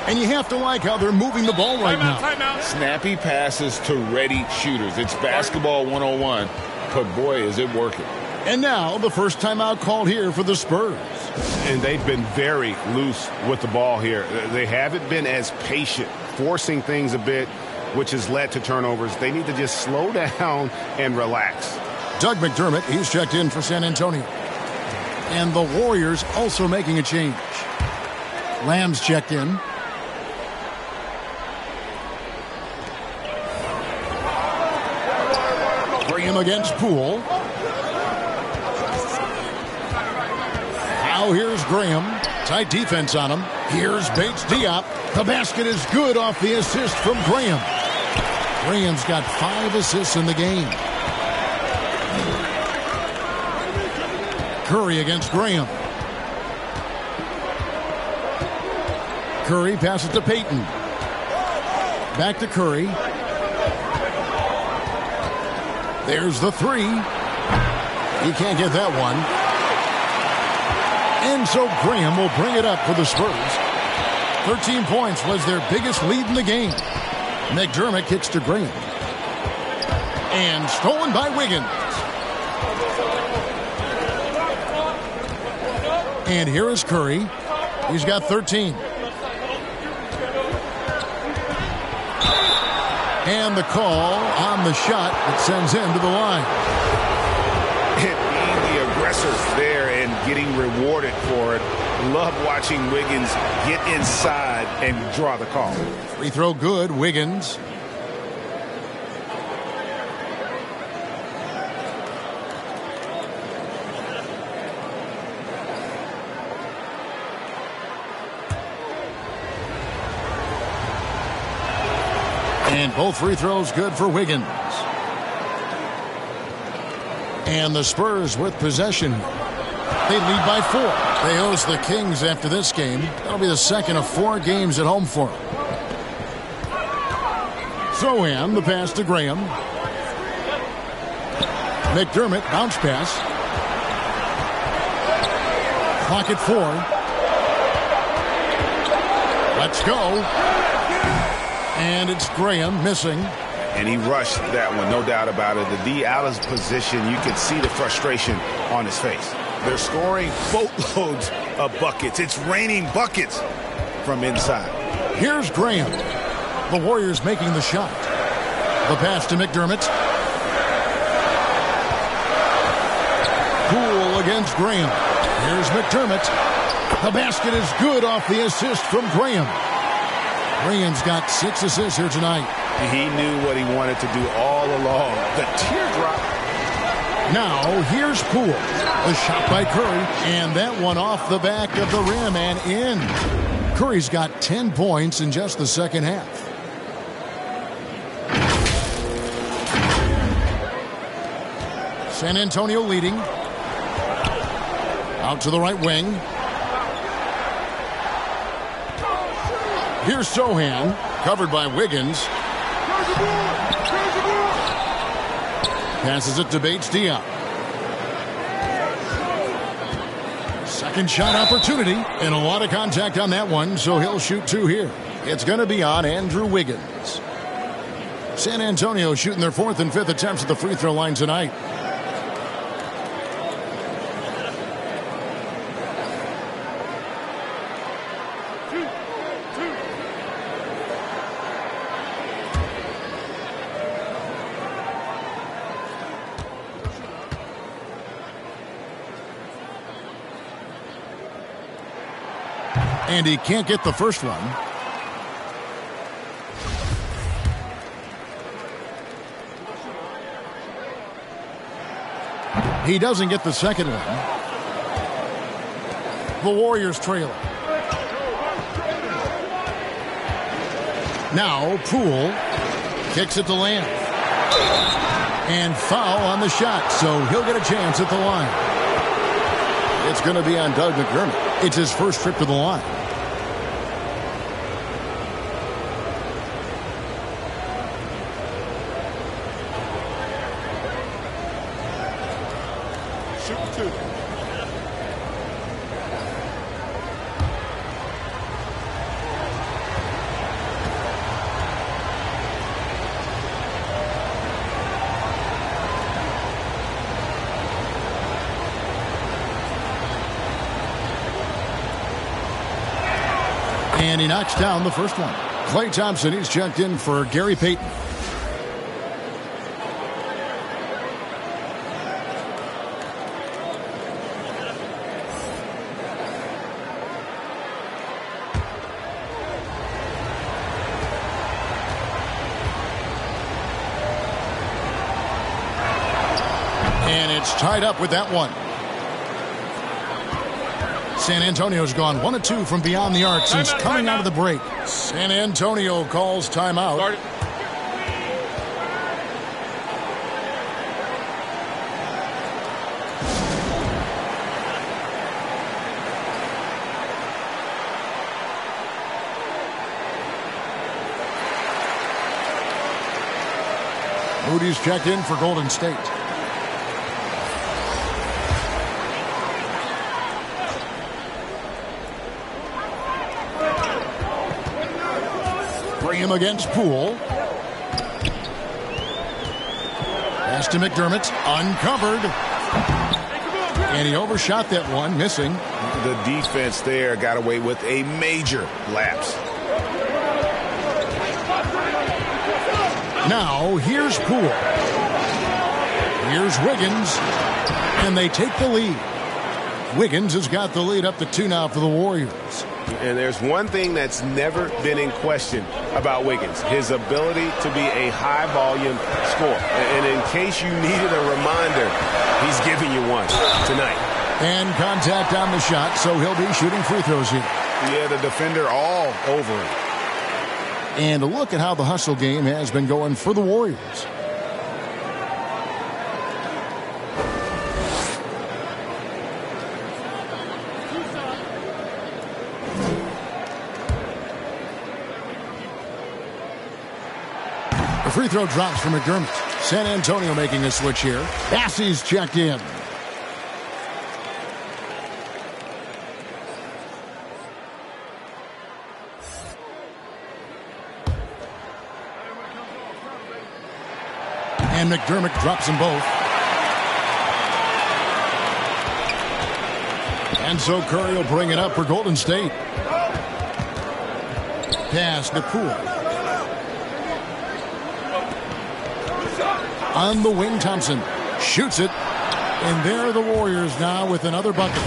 And you have to like how they're moving the ball right now. Snappy passes to ready shooters. It's basketball 101, but boy, is it working. And now the first timeout called here for the Spurs. And they've been very loose with the ball here. They haven't been as patient, forcing things a bit, which has led to turnovers. They need to just slow down and relax. Doug McDermott, he's checked in for San Antonio. And the Warriors also making a change. Lamb's checked in. Graham against Poole. Now here's Graham. Tight defense on him. Here's Bates-Diop. The basket is good off the assist from Graham. Graham's got 5 assists in the game. Curry against Graham. Curry passes to Payton. Back to Curry. There's the 3. He can't get that one. And so Graham will bring it up for the Spurs. 13 points was their biggest lead in the game. McDermott kicks to Graham. And stolen by Wiggins. And here is Curry. He's got 13. And the call on the shot that sends him to the line. And being the aggressor there and getting rewarded for it. Love watching Wiggins get inside and draw the call. Free throw good, Wiggins. And both free throws good for Wiggins. And the Spurs with possession. They lead by 4. They host the Kings after this game. That'll be the second of 4 games at home for them. Sohan, the pass to Graham. McDermott, bounce pass. Clock at 4. Let's go. And it's Graham missing. And he rushed that one, no doubt about it. The D out of position, you can see the frustration on his face. They're scoring boatloads of buckets. It's raining buckets from inside. Here's Graham. The Warriors making the shot. The pass to McDermott. Poole against Graham. Here's McDermott. The basket is good off the assist from Graham. Graham's got 6 assists here tonight. He knew what he wanted to do all along. The teardrop. Now, here's Poole. The shot by Curry. And that one off the back of the rim and in. Curry's got 10 points in just the second half. San Antonio leading. Out to the right wing. Here's Sohan, covered by Wiggins. Passes it to Bates-Diop. Second shot opportunity, and a lot of contact on that one, so he'll shoot two here. It's going to be on Andrew Wiggins. San Antonio shooting their fourth and fifth attempts at the free throw line tonight. And he can't get the first one. He doesn't get the second one. The Warriors trail. Now Poole kicks it to Lamb. And foul on the shot, so he'll get a chance at the line. It's going to be on Doug McDermott. It's his first trip to the line. And he knocks down the first one. Klay Thompson, he's checked in for Gary Payton. And it's tied up with that one. San Antonio's gone 1 of 2 from beyond the arc since coming out of the break. San Antonio calls timeout. Moody's checked in for Golden State. Him against Poole. Pass to McDermott, uncovered. And he overshot that one, missing. The defense there got away with a major lapse. Now, here's Poole. Here's Wiggins. And they take the lead. Wiggins has got the lead up to 2 now for the Warriors. And there's one thing that's never been in question about Wiggins, his ability to be a high-volume scorer. And in case you needed a reminder, he's giving you one tonight. And contact on the shot, so he'll be shooting free throws here. Yeah, the defender all over him. And a look at how the hustle game has been going for the Warriors. Free throw drops from McDermott. San Antonio making a switch here. Bassey's checked in. And McDermott drops them both. And so Curry will bring it up for Golden State. Pass to Poole. On the wing, Thompson shoots it. And there are the Warriors now with another bucket.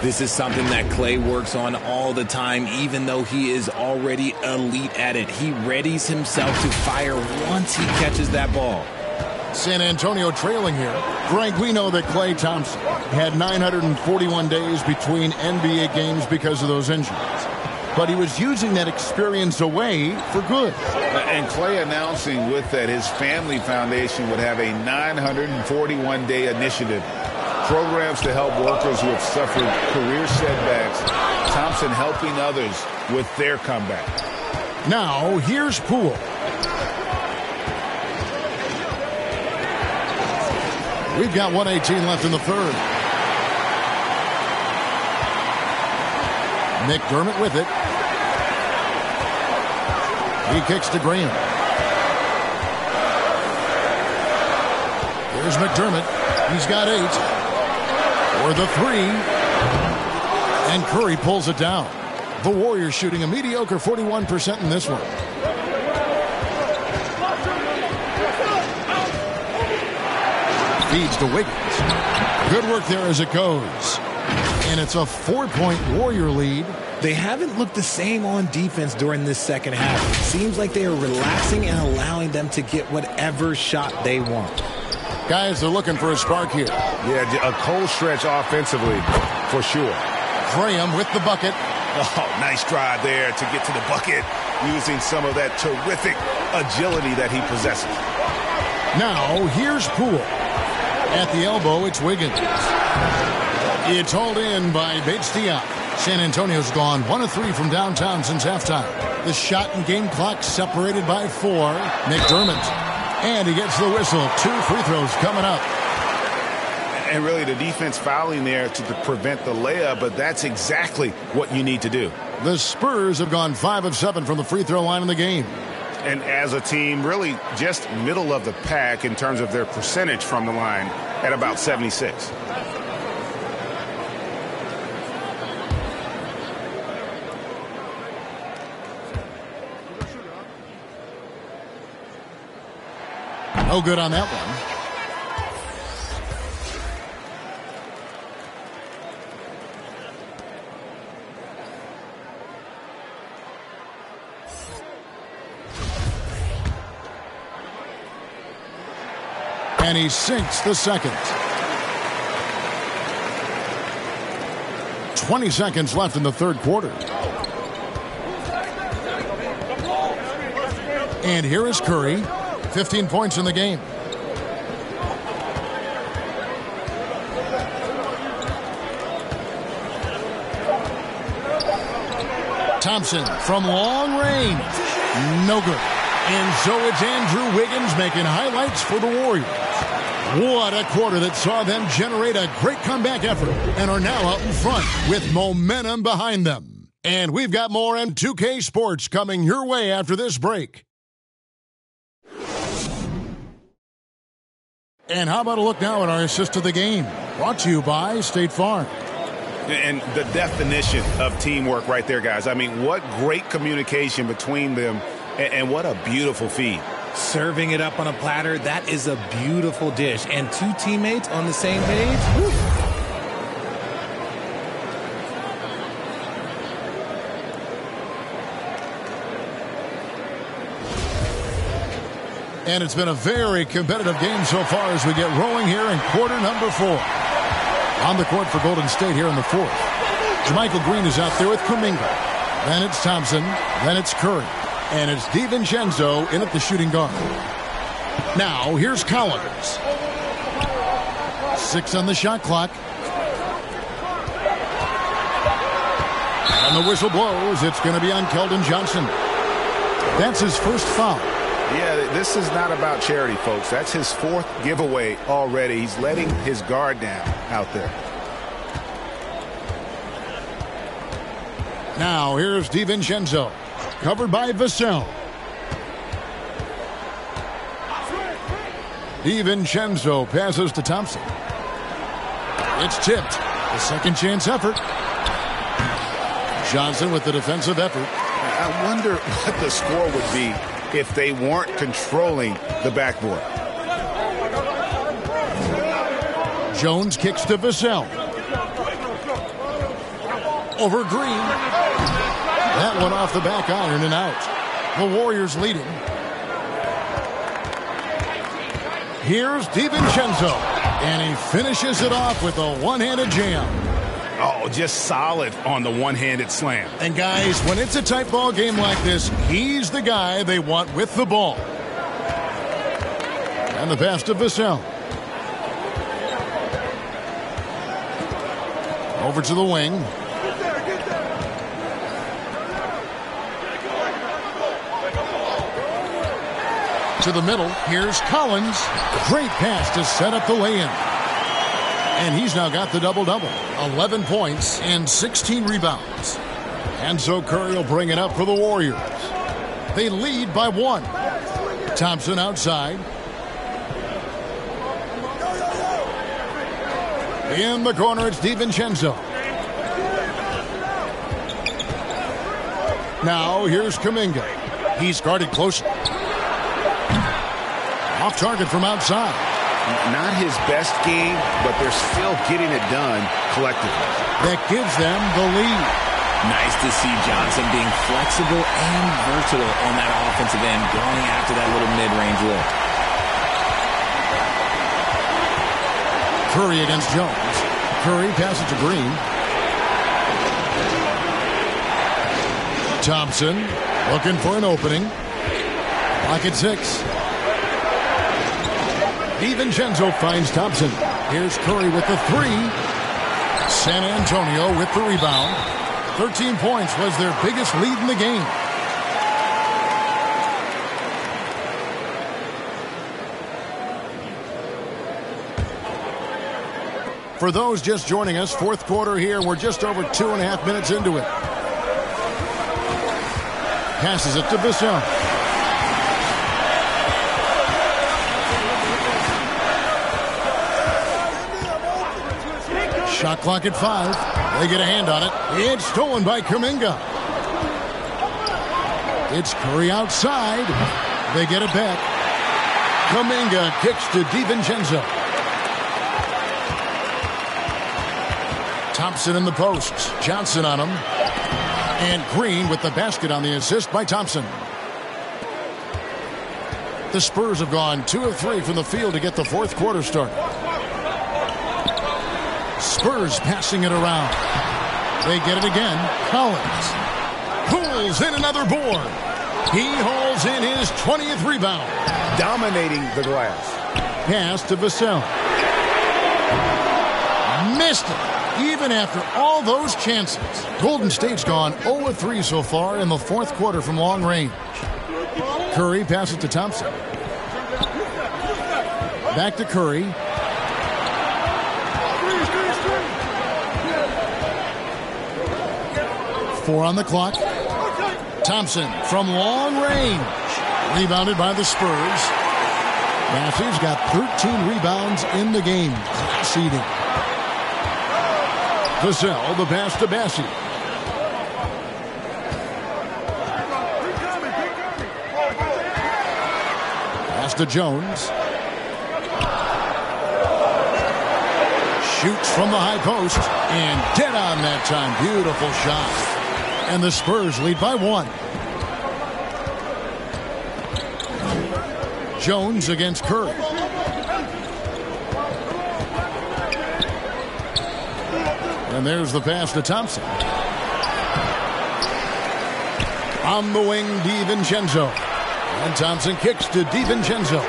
This is something that Klay works on all the time, even though he is already elite at it. He readies himself to fire once he catches that ball. San Antonio trailing here. Greg, we know that Klay Thompson had 941 days between NBA games because of those injuries. but he was using that experience away for good. And Clay announcing with that his family foundation would have a 941-day initiative. Programs to help workers who have suffered career setbacks. Thompson helping others with their comeback. Now, here's Poole. We've got 1:18 left in the third. McDermott with it. He kicks to Graham. Here's McDermott. He's got 8. For the 3. And Curry pulls it down. The Warriors shooting a mediocre 41% in this one. Feeds to Wiggins. Good work there as it goes. And it's a 4-point Warrior lead. They haven't looked the same on defense during this second half. It seems like they are relaxing and allowing them to get whatever shot they want. Guys, they're looking for a spark here. Yeah, a cold stretch offensively for sure. Graham with the bucket. Oh, nice drive there to get to the bucket using some of that terrific agility that he possesses. Now, here's Poole. At the elbow, it's Wiggins. It's hauled in by Bates-Diop. San Antonio's gone 1 of 3 from downtown since halftime. The shot and game clock separated by 4. McDermott. And he gets the whistle. 2 free throws coming up. And really the defense fouling there to prevent the layup, but that's exactly what you need to do. The Spurs have gone 5 of 7 from the free throw line in the game. And as a team, really just middle of the pack in terms of their percentage from the line at about 76. No good on that one. And he sinks the second. 20 seconds left in the third quarter. And here is Curry. 15 points in the game. Thompson from long range. No good. And so it's Andrew Wiggins making highlights for the Warriors. What a quarter that saw them generate a great comeback effort and are now out in front with momentum behind them. And we've got more M2K Sports coming your way after this break. And how about a look now at our assist of the game? Brought to you by State Farm. And the definition of teamwork right there, guys. I mean, what great communication between them, and what a beautiful feed. Serving it up on a platter, that is a beautiful dish. And 2 teammates on the same page. Woo. And it's been a very competitive game so far as we get rolling here in quarter number 4. On the court for Golden State here in the 4th. Jermichael Green is out there with Kuminga. Then it's Thompson. Then it's Curry. And it's DiVincenzo in at the shooting guard. Now, here's Collins. 6 on the shot clock. And the whistle blows. It's going to be on Keldon Johnson. That's his first foul. Yeah, this is not about charity, folks. That's his 4th giveaway already. He's letting his guard down out there. Now, here's DiVincenzo. Covered by Vassell. DiVincenzo passes to Thompson. It's tipped. The second chance effort. Johnson with the defensive effort. I wonder what the score would be if they weren't controlling the backboard. Jones kicks to Vassell. Over Green. That one off the back iron and out. The Warriors leading. Here's DiVincenzo. And he finishes it off with a one-handed jam. Oh, just solid on the one-handed slam. And guys, when it's a tight ball game like this, he's the guy they want with the ball. And the pass to Vassell. Over to the wing. To the middle. Here's Collins. Great pass to set up the lay-in. And he's now got the double-double. 11 points and 16 rebounds. And so Curry will bring it up for the Warriors. They lead by 1. Thompson outside. In the corner, it's DiVincenzo. Now, here's Kuminga. He's guarded close. Off target from outside. Not his best game, but they're still getting it done collectively. That gives them the lead. Nice to see Johnson being flexible and versatile on that offensive end, going after that little mid-range look. Curry against Jones. Curry passes to Green. Thompson looking for an opening. Clock at 6. DiVincenzo finds Thompson. Here's Curry with the 3. San Antonio with the rebound. 13 points was their biggest lead in the game. For those just joining us, fourth quarter here. We're just over 2.5 minutes into it. Passes it to Vassell. Shot clock at 5. They get a hand on it. It's stolen by Kuminga. It's Curry outside. They get it back. Kuminga kicks to DiVincenzo. Thompson in the posts. Johnson on him. And Green with the basket on the assist by Thompson. The Spurs have gone 2 of 3 from the field to get the fourth quarter started. Spurs passing it around. They get it again. Collins pulls in another board. He hauls in his 20th rebound. Dominating the glass. Pass to Vassell. Missed it. Even after all those chances. Golden State's gone 0 of 3 so far in the fourth quarter from long range. Curry passes to Thompson. Back to Curry. Four on the clock. Thompson from long range. Rebounded by the Spurs. Matthews got 13 rebounds in the game. Seeding. Vassell, the pass to Bassi. Pass to Jones. Shoots from the high post. And dead on that time. Beautiful shot. And the Spurs lead by 1. Jones against Curry. And there's the pass to Thompson. On the wing, DiVincenzo. And Thompson kicks to DiVincenzo.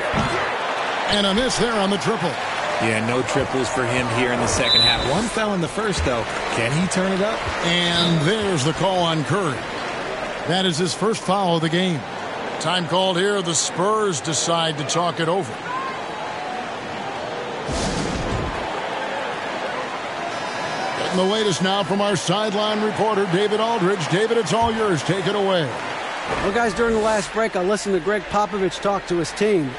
And a miss there on the triple. Yeah, no triples for him here in the second half. One fell in the first, though. Can he turn it up? And there's the call on Curry. That is his first foul of the game. Time called here. The Spurs decide to talk it over. Getting the latest now from our sideline reporter, David Aldridge. David, it's all yours. Take it away. Well, guys, during the last break, I listened to Greg Popovich talk to his team.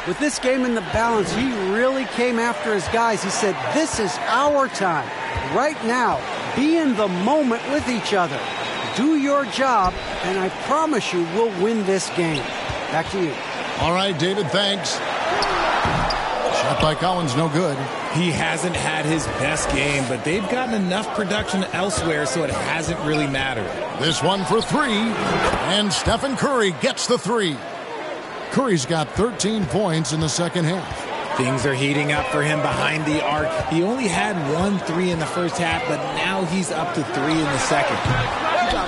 With this game in the balance, he really came after his guys. He said, this is our time. Right now, be in the moment with each other. Do your job, and I promise you we'll win this game. Back to you. All right, David, thanks. Shot by Collins, no good. He hasn't had his best game, but they've gotten enough production elsewhere, so it hasn't really mattered. This one for 3, and Stephen Curry gets the 3. Curry's got 13 points in the second half. Things are heating up for him behind the arc. He only had 1 3 in the first half, but now he's up to 3 in the second.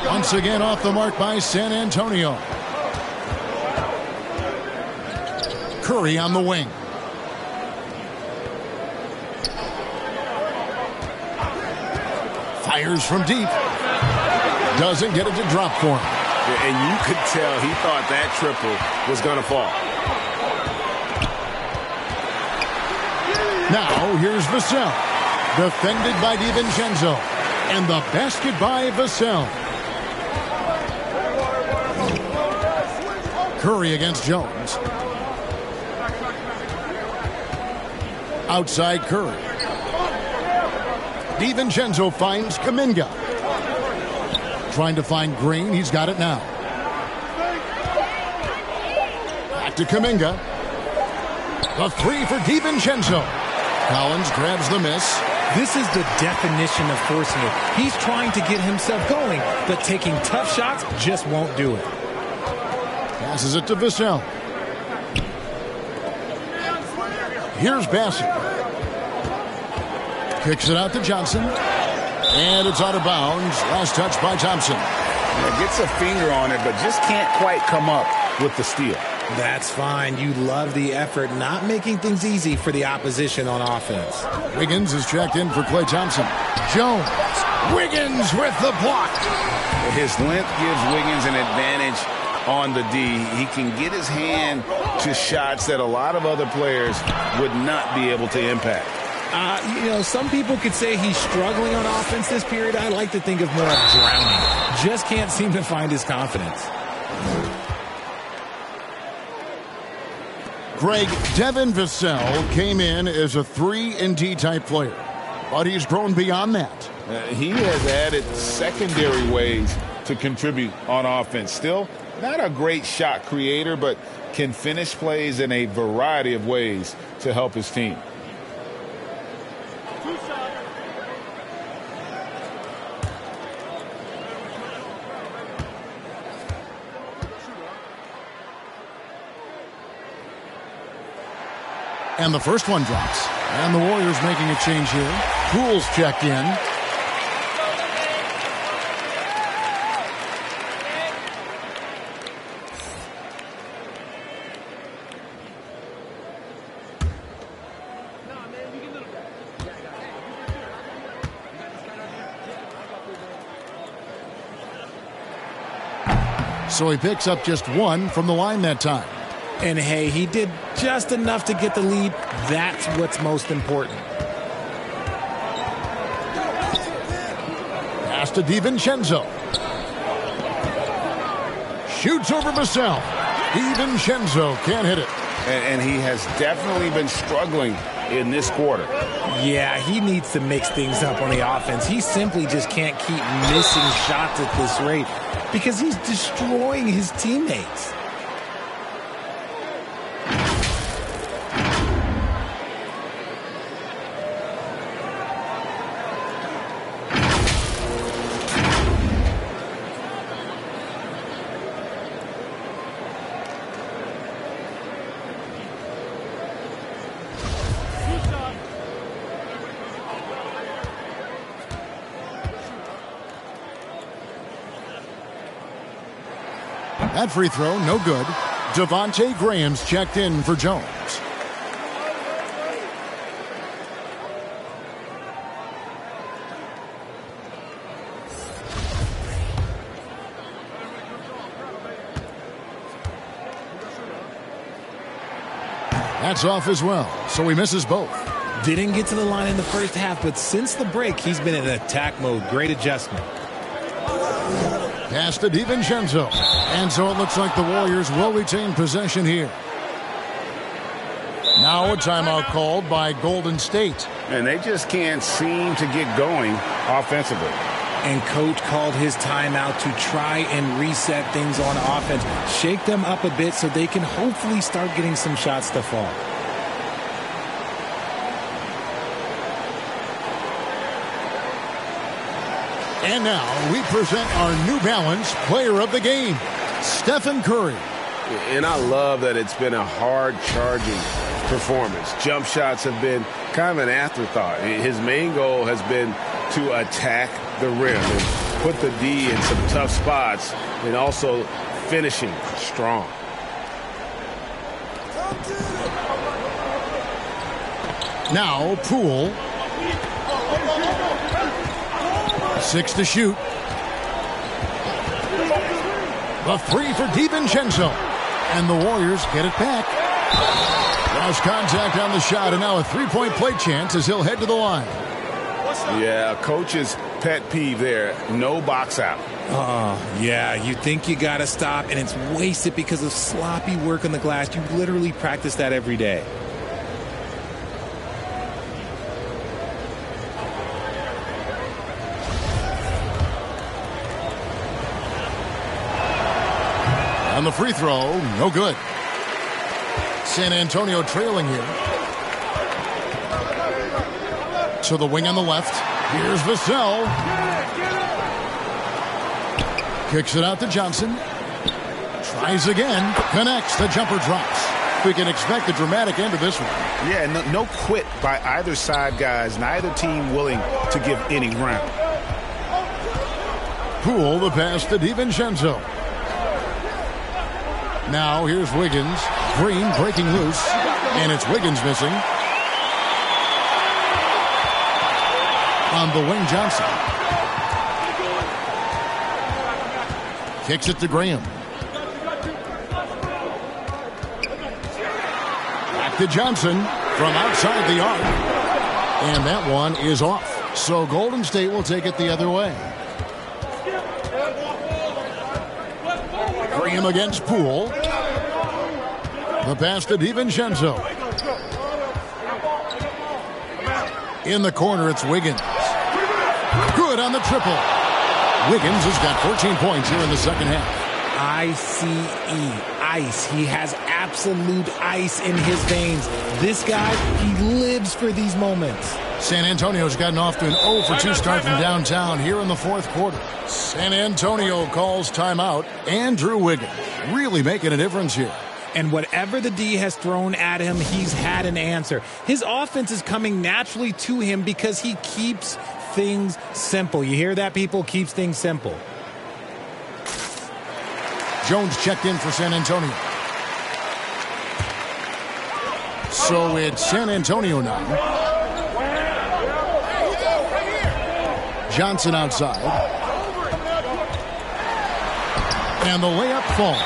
Once again off the mark by San Antonio. Curry on the wing. Fires from deep. Doesn't get it to drop for him. And you could tell he thought that triple was going to fall. Now here's Vassell. Defended by DiVincenzo. And the basket by Vassell. Curry against Jones. Outside Curry. DiVincenzo finds Kuminga. Trying to find Green. He's got it now. Back to Kuminga. The 3 for DiVincenzo. Collins grabs the miss. This is the definition of forcing it. He's trying to get himself going, but taking tough shots just won't do it. Passes it to Vassell. Here's Bassett. Kicks it out to Johnson. And it's out of bounds. Last touch by Thompson. Gets a finger on it, but just can't quite come up with the steal. That's fine. You love the effort, not making things easy for the opposition on offense. Wiggins is checked in for Klay Thompson. Jones. Wiggins with the block. His length gives Wiggins an advantage on the D. He can get his hand to shots that a lot of other players would not be able to impact. Some people could say he's struggling on offense this period. I like to think of more of drowning. Just can't seem to find his confidence. Greg, Devin Vassell came in as a 3-and-D type player, but he's grown beyond that. He has added secondary ways to contribute on offense. Still not a great shot creator, but can finish plays in a variety of ways to help his team. And the first one drops. And the Warriors making a change here. Poole's checked in. So he picks up just 1 from the line that time. And hey, he did just enough to get the lead. That's what's most important. Pass to DiVincenzo. Shoots over Vassell. DiVincenzo can't hit it. And he has definitely been struggling in this quarter. Yeah, he needs to mix things up on the offense. He simply just can't keep missing shots at this rate because he's destroying his teammates. That free throw, no good. Devontae Graham's checked in for Jones. That's off as well, so he misses both. Didn't get to the line in the first half, but since the break, he's been in attack mode. Great adjustment. Pass to DiVincenzo. And so it looks like the Warriors will retain possession here. Now a timeout called by Golden State. And they just can't seem to get going offensively. And coach called his timeout to try and reset things on offense. Shake them up a bit so they can hopefully start getting some shots to fall. And now we present our New Balance Player of the Game, Stephen Curry. And I love that it's been a hard-charging performance. Jump shots have been kind of an afterthought. His main goal has been to attack the rim and put the D in some tough spots and also finishing strong. Now Poole. 6 to shoot. The 3 for DiVincenzo. And the Warriors get it back. Lost contact on the shot, and now a three-point play chance as he'll head to the line. Yeah, coach's pet peeve there. No box out. Yeah, you think you got to stop, and it's wasted because of sloppy work on the glass. You literally practice that every day. On the free throw, no good. San Antonio trailing here. To the wing on the left. Here's Vassell. Kicks it out to Johnson. Tries again. Connects. The jumper drops. We can expect a dramatic end to this one. Yeah, no quit by either side, guys. Neither team willing to give any ground. Poole the pass to DiVincenzo. Now here's Wiggins. Green breaking loose. And it's Wiggins missing. On the wing, Johnson. Kicks it to Graham. Back to Johnson from outside the arc. And that one is off. So Golden State will take it the other way. Graham against Poole. The pass to DiVincenzo. In the corner, it's Wiggins. Good on the triple. Wiggins has got 14 points here in the second half. Ice. He has absolute ice in his veins. This guy, he lives for these moments. San Antonio's gotten off to an 0 for 2 start from downtown here in the fourth quarter. San Antonio calls timeout. Andrew Wiggins really making a difference here. And whatever the D has thrown at him, he's had an answer. His offense is coming naturally to him because he keeps things simple. You hear that, people? Keeps things simple. Jones checked in for San Antonio. So it's San Antonio now. Johnson outside. And the layup falls.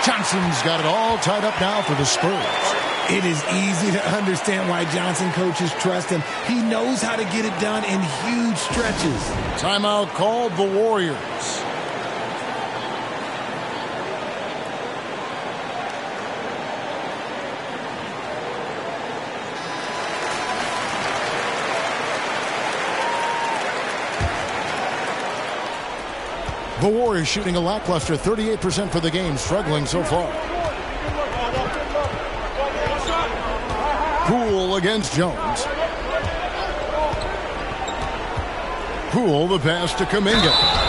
Johnson's got it all tied up now for the Spurs. It is easy to understand why Johnson coaches trust him. He knows how to get it done in huge stretches. Timeout called the Warriors. The Warriors shooting a lackluster 38% for the game, struggling so far. Poole against Jones. Poole the pass to Kuminga.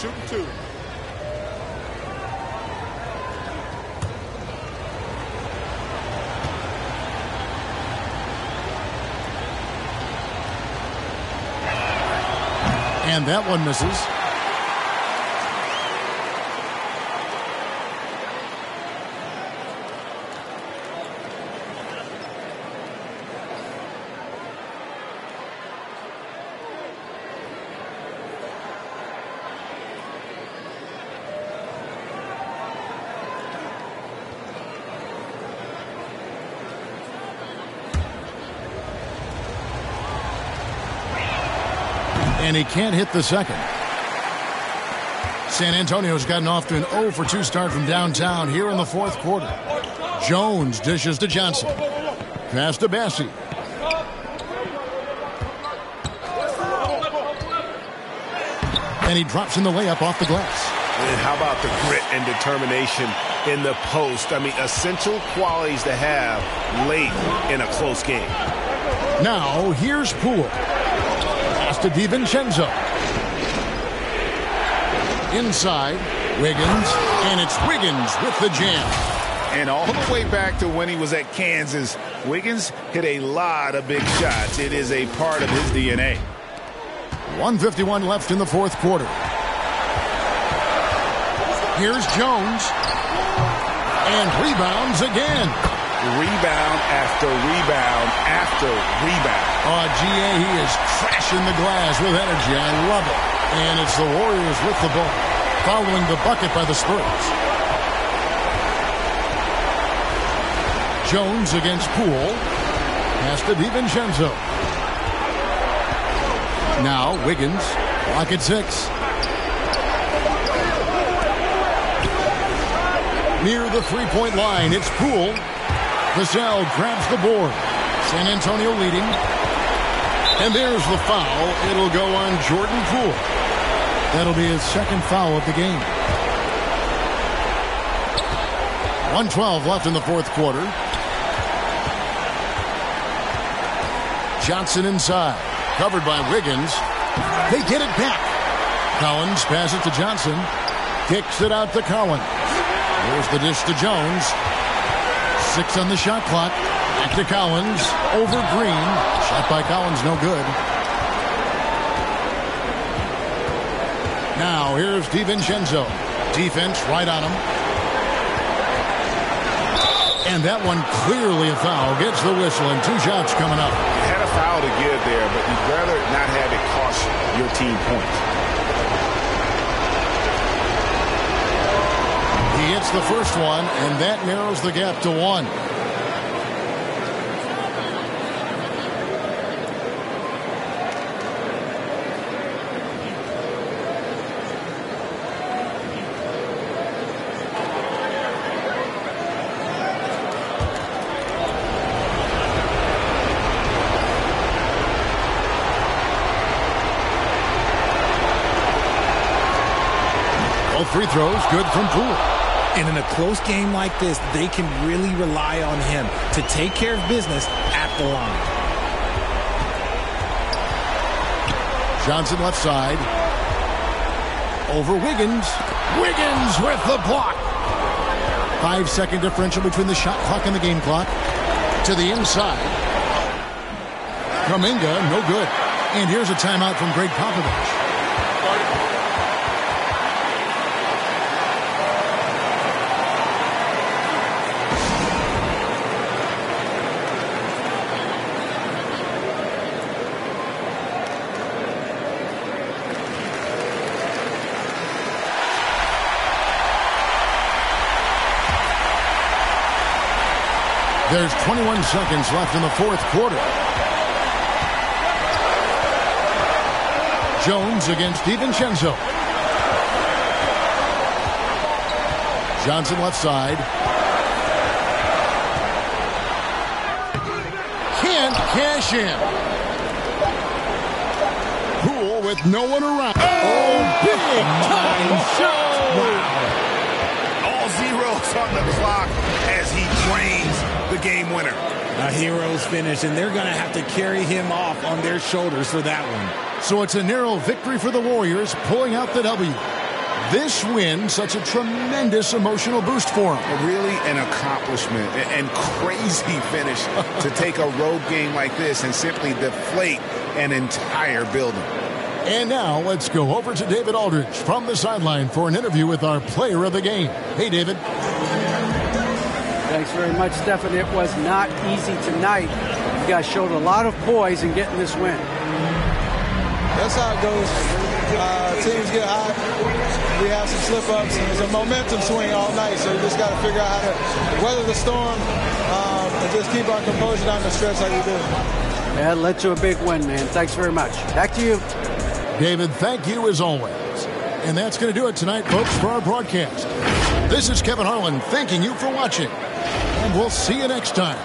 Shooting 2. And that one misses. And he can't hit the second. San Antonio's gotten off to an 0 for 2 start from downtown here in the fourth quarter. Jones dishes to Johnson. Pass to Bassi. And he drops in the layup off the glass. And how about the grit and determination in the post? I mean, essential qualities to have late in a close game. Now, here's Poole. Pass to DiVincenzo. Inside, Wiggins. And it's Wiggins with the jam. And all the way back to when he was at Kansas, Wiggins hit a lot of big shots. It is a part of his DNA. 1:51 left in the fourth quarter. Here's Jones. And rebounds again. Rebound after rebound after rebound. Oh, GA, he is crashing the glass with energy. I love it. And it's the Warriors with the ball, following the bucket by the Spurs. Jones against Poole. Pass to DiVincenzo. Now Wiggins. Clock at 6. Near the three-point line, it's Poole. Vassell grabs the board. San Antonio leading. And there's the foul. It'll go on Jordan Poole. That'll be his second foul of the game. 1:12 left in the fourth quarter. Johnson inside. Covered by Wiggins. They get it back. Collins passes to Johnson. Kicks it out to Collins. Here's the dish to Jones. 6 on the shot clock. Back to Collins. Over Green. Shot by Collins, no good. Now here's DiVincenzo. Defense right on him. And that one clearly a foul. Gets the whistle and 2 shots coming up. Had a foul to give there, but you'd rather not have it cost your team points. He hits the first one, and that narrows the gap to 1. Both free throws good from Poole. And in a close game like this, they can really rely on him to take care of business at the line. Johnson left side. Over Wiggins. Wiggins with the block. 5-second differential between the shot clock and the game clock. To the inside. Kuminga, no good. And here's a timeout from Greg Popovich. There's 21 seconds left in the fourth quarter. Jones against DiVincenzo. Johnson left side. Can't cash in. Poole with no one around. Oh, big time shot. Wow. All zeros on the clock as he drains the game winner. A hero's finish, and they're going to have to carry him off on their shoulders for that one. So it's a narrow victory for the Warriors, pulling out the W. This win, such a tremendous emotional boost for them. Really an accomplishment and crazy finish to take a road game like this and simply deflate an entire building. And now let's go over to David Aldridge from the sideline for an interview with our player of the game. Hey, David. Thanks very much, Stephen. It was not easy tonight. You guys showed a lot of poise in getting this win. That's how it goes. Teams get hot. We have some slip-ups. It's a momentum swing all night, so we just got to figure out how to weather the storm and just keep our composure down the stretch like we do. Yeah, it led to a big win, man. Thanks very much. Back to you. David, thank you as always. And that's going to do it tonight, folks, for our broadcast. This is Kevin Harlan thanking you for watching. And we'll see you next time.